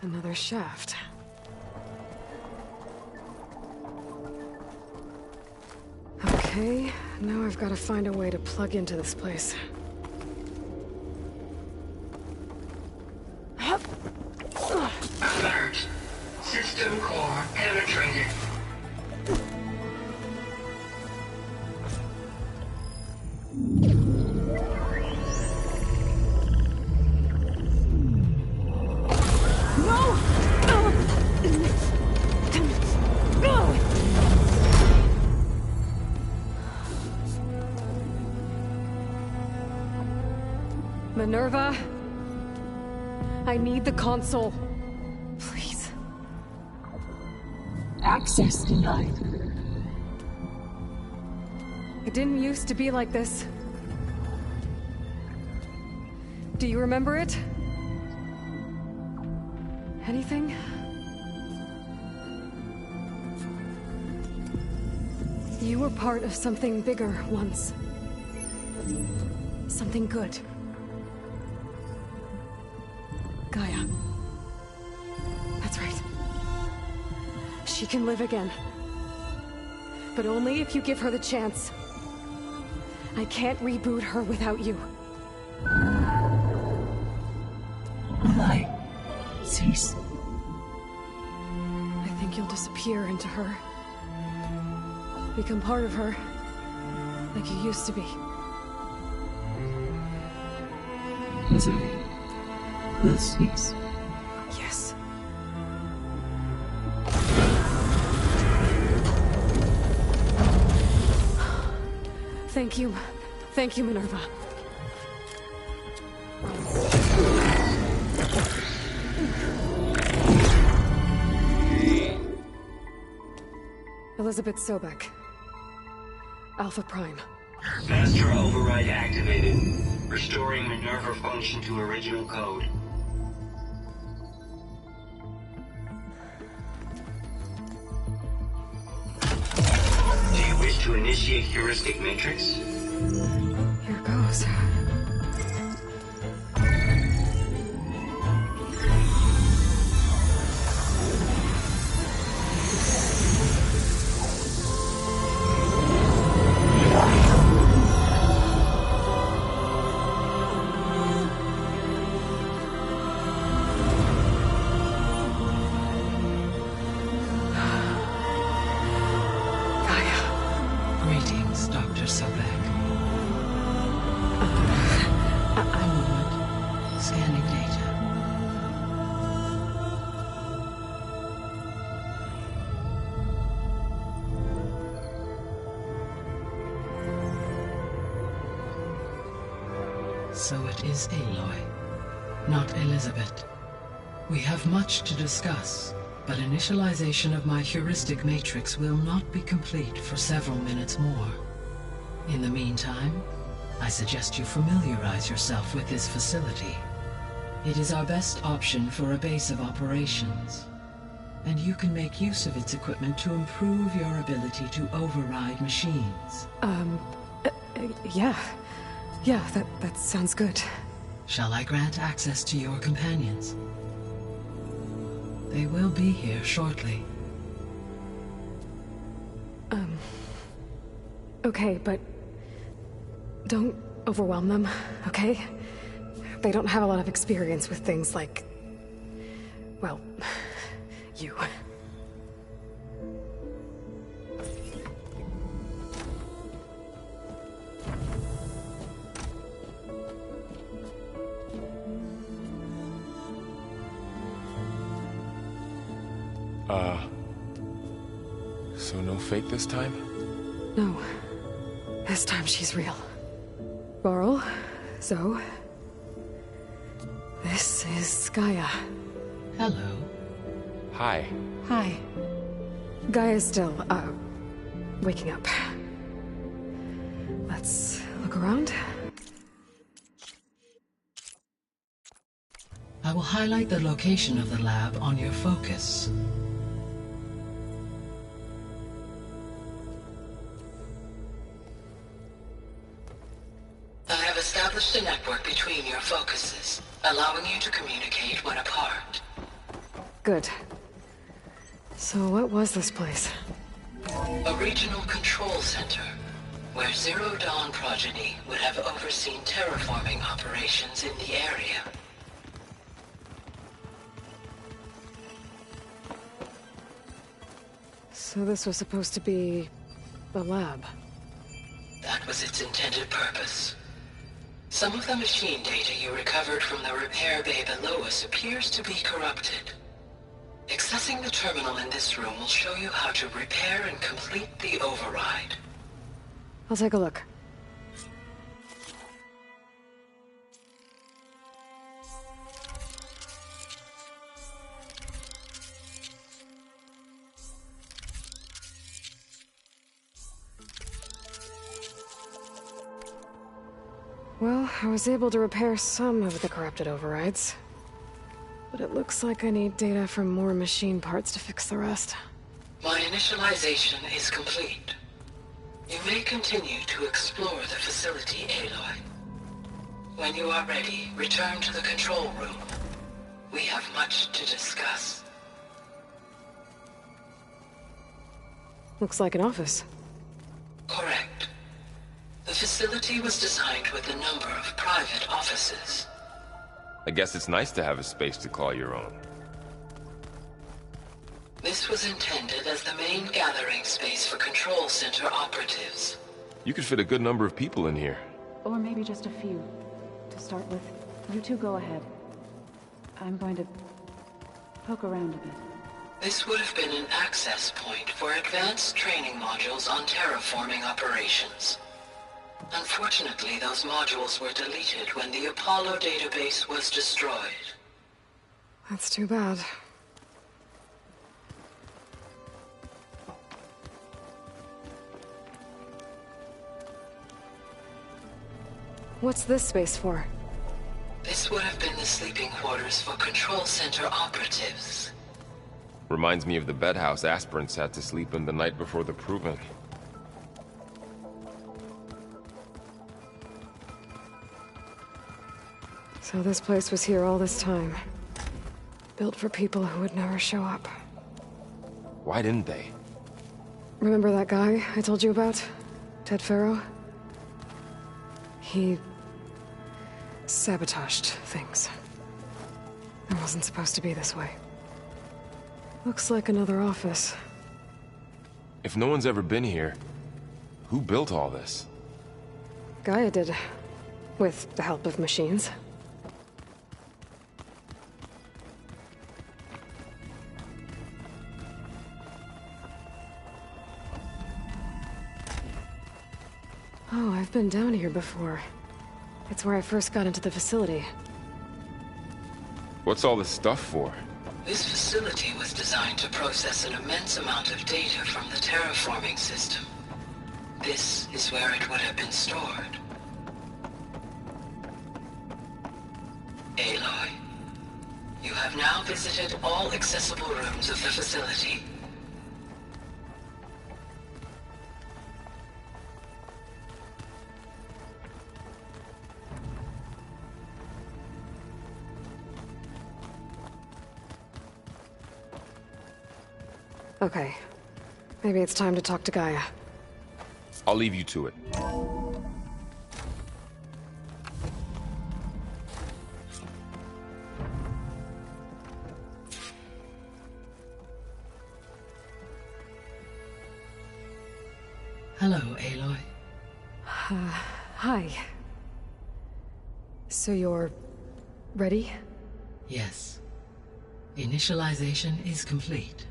Another shaft. Okay, now I've got to find a way to plug into this place. Alert! System core penetrated. Minerva, I need the console. Please. Access denied. It didn't used to be like this. Do you remember it? Anything? You were part of something bigger once. Something good. Gaia. That's right. She can live again. But only if you give her the chance. I can't reboot her without you. Light. Cease. I think you'll disappear into her. Become part of her. Like you used to be. Misery will cease. Yes. Thank you. Thank you, Minerva. Elizabeth Sobek. Alpha Prime. Master override activated. Restoring Minerva function to original code. wish to initiate heuristic matrix? Here goes. Greetings, Dr. Sobek. A moment. Scanning data. So it is Aloy, not Elizabeth. We have much to discuss, but initialization of my heuristic matrix will not be complete for several minutes more. In the meantime, I suggest you familiarize yourself with this facility. It is our best option for a base of operations, and you can make use of its equipment to improve your ability to override machines. Yeah. Yeah, that sounds good. Shall I grant access to your companions? They will be here shortly. Okay, but don't overwhelm them, okay? They don't have a lot of experience with things like, well, you. So no fake this time? No. This time she's real. Varl, Zoe. This is Gaia. Hello. Hi. Hi. Gaia's still, waking up. Let's look around. I will highlight the location of the lab on your focus. I have established a network between your focuses, allowing you to communicate when apart. Good. So what was this place? A regional control center, where Zero Dawn progeny would have overseen terraforming operations in the area. So this was supposed to be the lab. That was its intended purpose. Some of the machine data you recovered from the repair bay below us appears to be corrupted. Accessing the terminal in this room will show you how to repair and complete the override. I'll take a look. Well, I was able to repair some of the corrupted overrides. But it looks like I need data from more machine parts to fix the rest. My initialization is complete. You may continue to explore the facility, Aloy. When you are ready, return to the control room. We have much to discuss. Looks like an office. Correct. The facility was designed with a number of private offices. I guess it's nice to have a space to call your own. This was intended as the main gathering space for Control Center operatives. You could fit a good number of people in here. Or maybe just a few. To start with, you two go ahead. I'm going to poke around a bit. This would have been an access point for advanced training modules on terraforming operations. Unfortunately, those modules were deleted when the Apollo database was destroyed. That's too bad. What's this space for? This would have been the sleeping quarters for Control Center operatives. Reminds me of the bedhouse aspirants had to sleep in the night before the proving. So this place was here all this time. Built for people who would never show up. Why didn't they? Remember that guy I told you about? Ted Faro? He sabotaged things. It wasn't supposed to be this way. Looks like another office. If no one's ever been here, who built all this? Gaia did. With the help of machines. Oh, I've been down here before. It's where I first got into the facility. What's all this stuff for? This facility was designed to process an immense amount of data from the terraforming system. This is where it would have been stored. Aloy, you have now visited all accessible rooms of the facility. Okay. Maybe it's time to talk to Gaia. I'll leave you to it. Hello, Aloy. Hi. So you're... ready? Yes. Initialization is complete.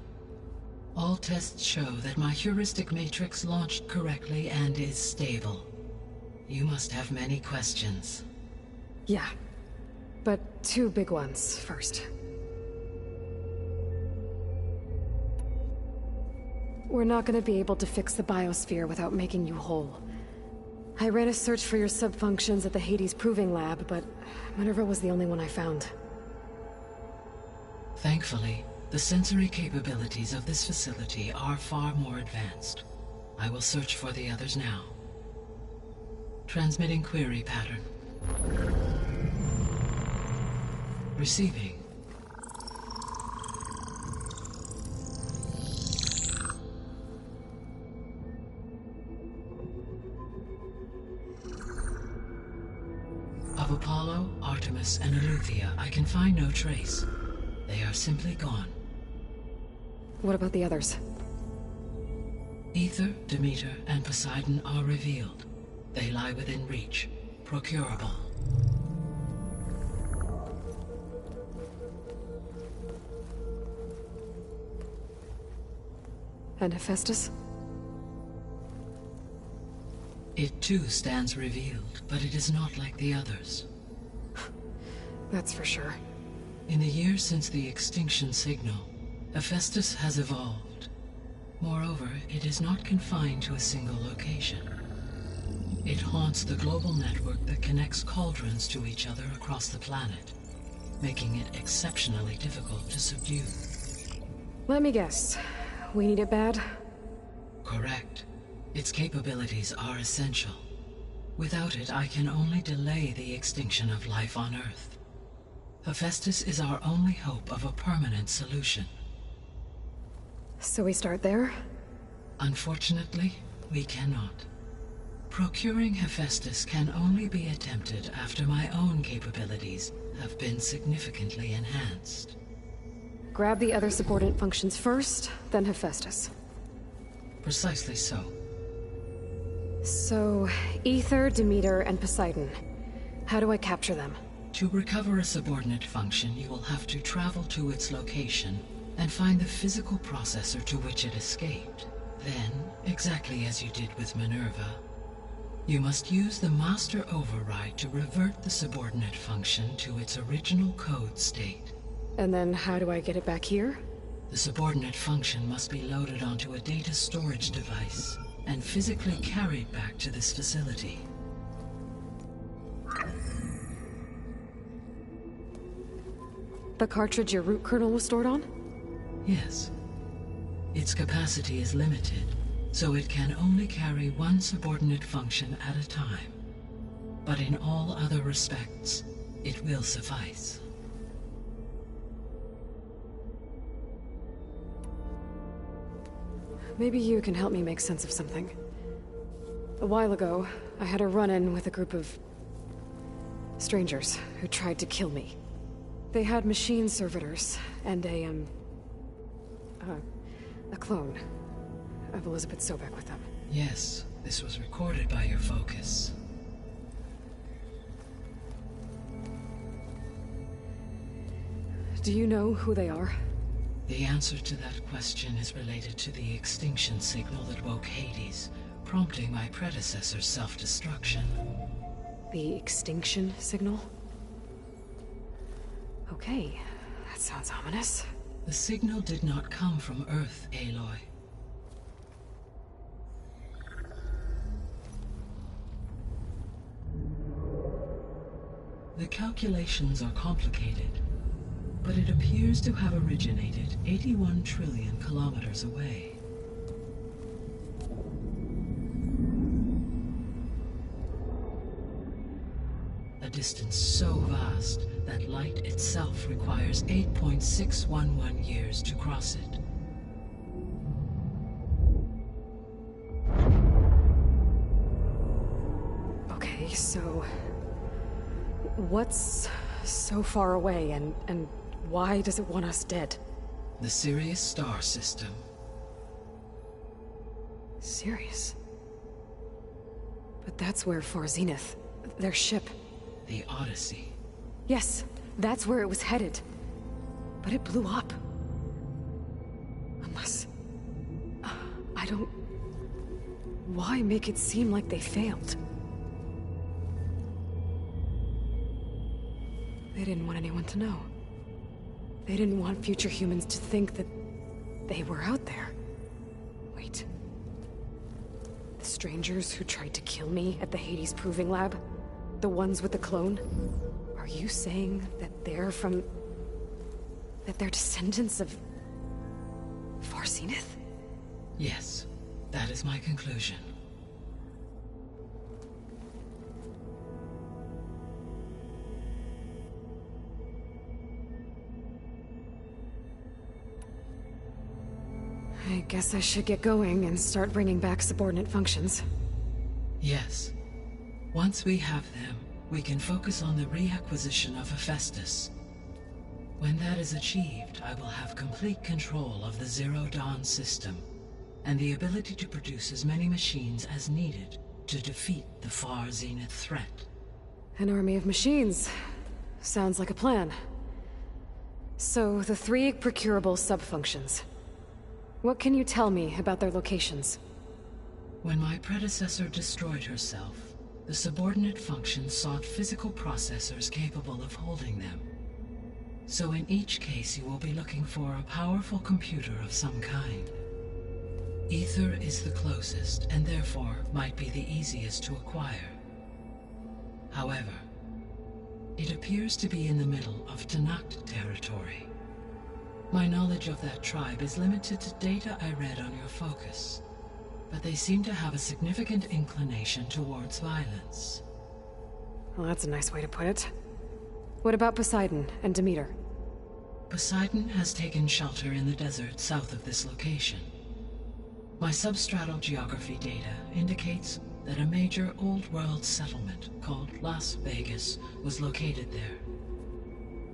All tests show that my heuristic matrix launched correctly and is stable. You must have many questions. Yeah. But two big ones first. We're not gonna be able to fix the biosphere without making you whole. I ran a search for your subfunctions at the Hades Proving Lab, but Minerva was the only one I found. Thankfully, the sensory capabilities of this facility are far more advanced. I will search for the others now. Transmitting query pattern. Receiving. Of Apollo, Artemis, and Eleuthia, I can find no trace. They are simply gone. What about the others? Aether, Demeter, and Poseidon are revealed. They lie within reach, procurable. And Hephaestus? It too stands revealed, but it is not like the others. That's for sure. In the years since the extinction signal, Hephaestus has evolved. Moreover, it is not confined to a single location. It haunts the global network that connects cauldrons to each other across the planet, making it exceptionally difficult to subdue. Let me guess. We need it bad? Correct. Its capabilities are essential. Without it, I can only delay the extinction of life on Earth. Hephaestus is our only hope of a permanent solution. So we start there? Unfortunately, we cannot. Procuring Hephaestus can only be attempted after my own capabilities have been significantly enhanced. Grab the other subordinate functions first, then Hephaestus. Precisely so. So, Aether, Demeter, and Poseidon. How do I capture them? To recover a subordinate function, you will have to travel to its location and find the physical processor to which it escaped. Then, exactly as you did with Minerva, you must use the master override to revert the subordinate function to its original code state. And then how do I get it back here? The subordinate function must be loaded onto a data storage device and physically carried back to this facility. The cartridge your root kernel was stored on? Yes. Its capacity is limited, so it can only carry one subordinate function at a time. But in all other respects, It will suffice. Maybe you can help me make sense of something. A while ago, I had a run-in with a group of strangers who tried to kill me. They had machine servitors and a clone of Elizabeth Sobek with them. Yes, this was recorded by your focus. Do you know who they are? The answer to that question is related to the extinction signal that woke Hades, prompting my predecessor's self-destruction. The extinction signal? Okay, that sounds ominous. The signal did not come from Earth, Aloy. The calculations are complicated, but it appears to have originated 81 trillion kilometers away. A distance so vast that light itself requires 8.611 years to cross it. Okay, so what's so far away and why does it want us dead? The Sirius star system. Sirius? But that's where Far Zenith, their ship... The Odyssey. Yes, that's where it was headed. But it blew up. Unless... I don't... Why make it seem like they failed? They didn't want anyone to know. They didn't want future humans to think that they were out there. Wait. The strangers who tried to kill me at the Hades Proving Lab? The ones with the clone? Are you saying that they're from... that they're descendants of... Far Zenith? Yes, that is my conclusion. I guess I should get going and start bringing back subordinate functions. Yes. Once we have them, we can focus on the reacquisition of Hephaestus. When that is achieved, I will have complete control of the Zero Dawn system, and the ability to produce as many machines as needed to defeat the Far Zenith threat. An army of machines. Sounds like a plan. So, the 3 procurable sub-functions. What can you tell me about their locations? When my predecessor destroyed herself, the subordinate functions sought physical processors capable of holding them. So in each case you will be looking for a powerful computer of some kind. Ether is the closest, and therefore might be the easiest to acquire. However, it appears to be in the middle of Tenakth territory. My knowledge of that tribe is limited to data I read on your focus, but they seem to have a significant inclination towards violence. Well, that's a nice way to put it. What about Poseidon and Demeter? Poseidon has taken shelter in the desert south of this location. My substratal geography data indicates that a major old-world settlement called Las Vegas was located there.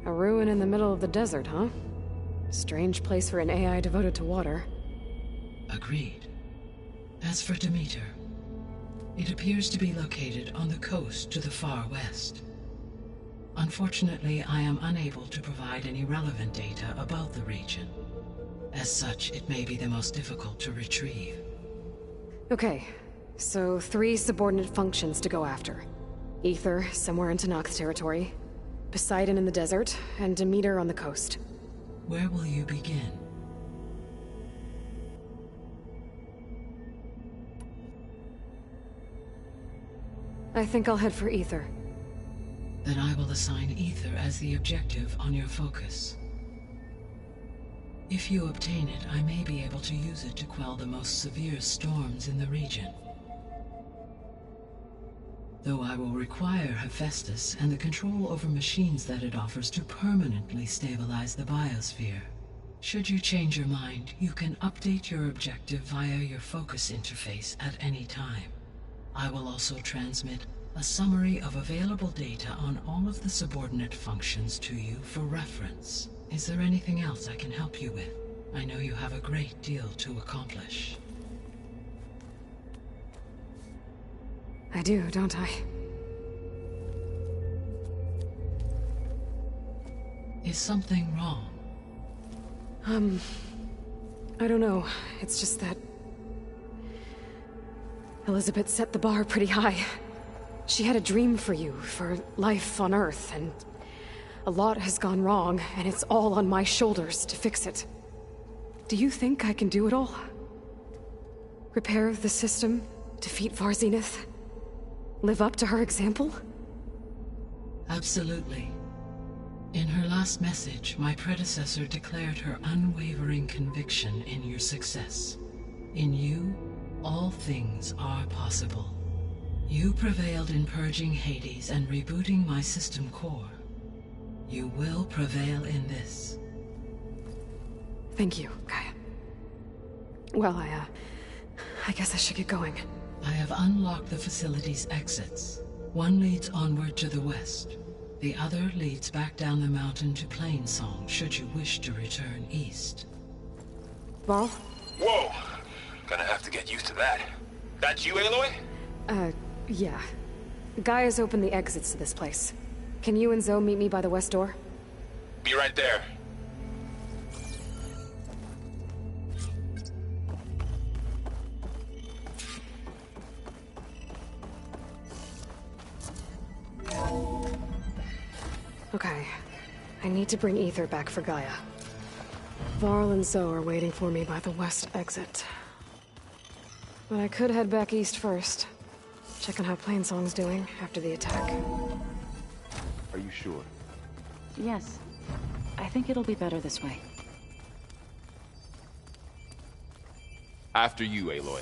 A ruin in the middle of the desert, huh? Strange place for an AI devoted to water. Agreed. As for Demeter, it appears to be located on the coast to the far west. Unfortunately, I am unable to provide any relevant data about the region. As such, it may be the most difficult to retrieve. Okay, so 3 subordinate functions to go after. Ether, somewhere in Tenakth territory. Poseidon in the desert, and Demeter on the coast. Where will you begin? I think I'll head for Ether. Then I will assign Ether as the objective on your focus. If you obtain it, I may be able to use it to quell the most severe storms in the region. though I will require Hephaestus and the control over machines that it offers to permanently stabilize the biosphere. Should you change your mind, you can update your objective via your focus interface at any time. I will also transmit a summary of available data on all of the subordinate functions to you for reference. Is there anything else I can help you with? I know you have a great deal to accomplish. I do, don't I? Is something wrong? I don't know. It's just that Elizabeth set the bar pretty high. She had a dream for you, for life on Earth, and a lot has gone wrong, and it's all on my shoulders to fix it. Do you think I can do it all? Repair the system, defeat Varzenith, live up to her example? Absolutely. In her last message, my predecessor declared her unwavering conviction in your success. In you, all things are possible. You prevailed in purging Hades and rebooting my system core. You will prevail in this. Thank you, Gaia. Well, I guess I should get going. I have unlocked the facility's exits. One leads onward to the west. The other leads back down the mountain to Plainsong, should you wish to return east. Varl? Whoa! Gonna have to get used to that. That you, Aloy? Yeah. Gaia's opened the exits to this place. Can you and Zoe meet me by the west door? Be right there. Okay. I need to bring Ether back for Gaia. Varl and Zoe are waiting for me by the west exit. But I could head back east first. Check on how Plainsong's doing after the attack. Are you sure? Yes. I think it'll be better this way. After you, Aloy.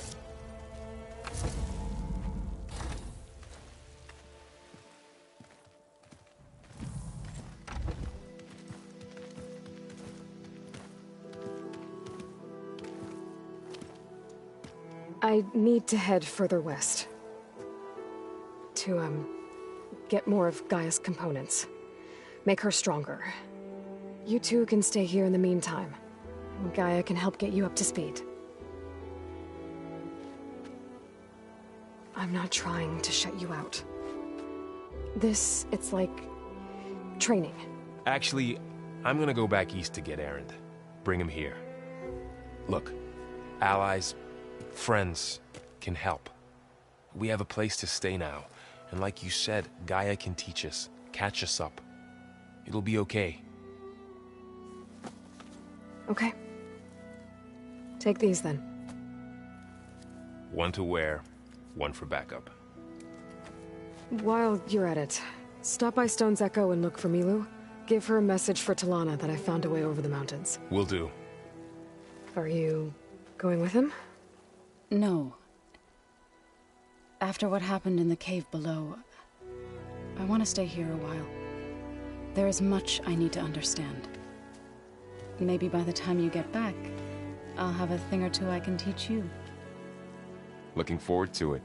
I need to head further west. To, get more of Gaia's components. Make her stronger. You two can stay here in the meantime. Gaia can help get you up to speed. I'm not trying to shut you out. It's like training. Actually, I'm gonna go back east to get Erend. Bring him here. Look, allies, friends can help. We have a place to stay now. And like you said, Gaia can teach us, catch us up. It'll be okay. Okay. Take these then. One to wear, one for backup. While you're at it, stop by Stone's Echo and look for Milu. Give her a message for Talana that I found a way over the mountains. Will do. Are you going with him? No. After what happened in the cave below, I want to stay here a while. There is much I need to understand. Maybe by the time you get back, I'll have a thing or two I can teach you. Looking forward to it.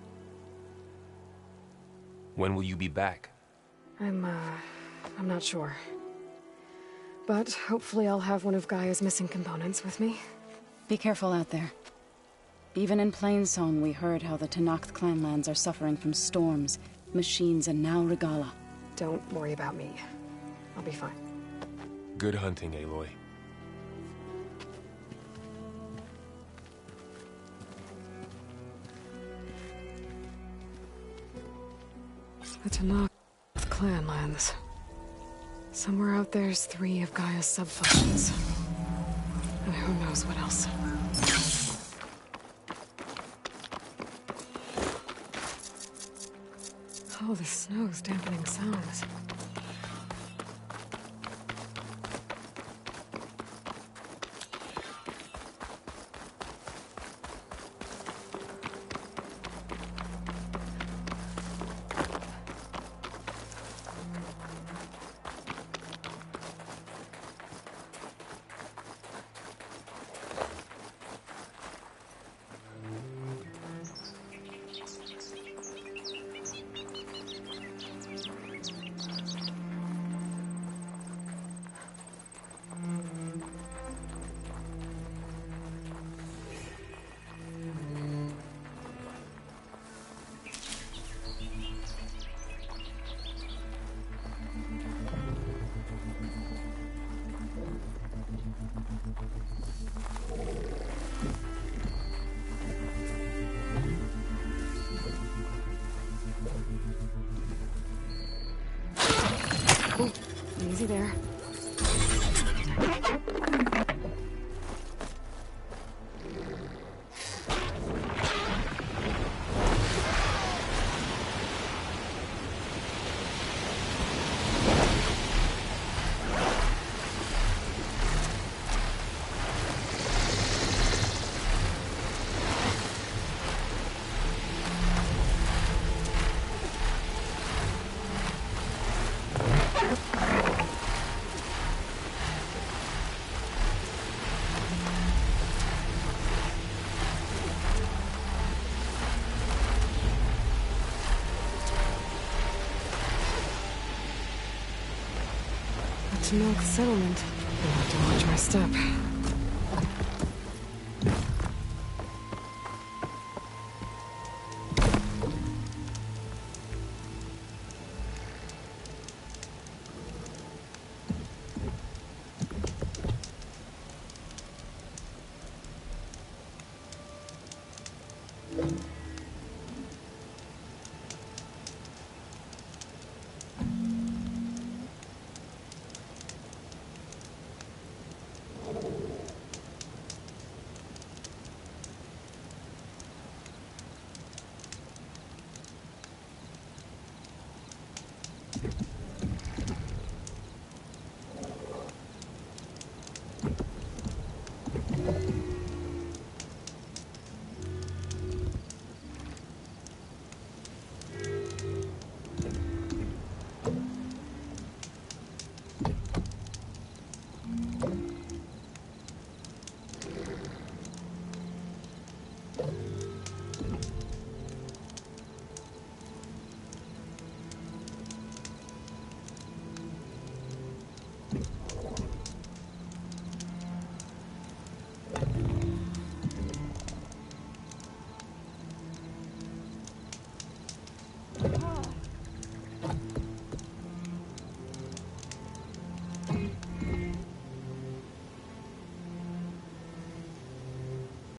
When will you be back? I'm not sure. But hopefully I'll have one of Gaia's missing components with me. Be careful out there. Even in Plainsong, we heard how the Tenakth clanlands are suffering from storms, machines, and now Regalla. Don't worry about me. I'll be fine. Good hunting, Aloy. The Tenakth clanlands. Somewhere out there's 3 of Gaia's sub-functions. And who knows what else. Oh, the snow's dampening sounds. there. To Milk Settlement. I'll have to watch my step.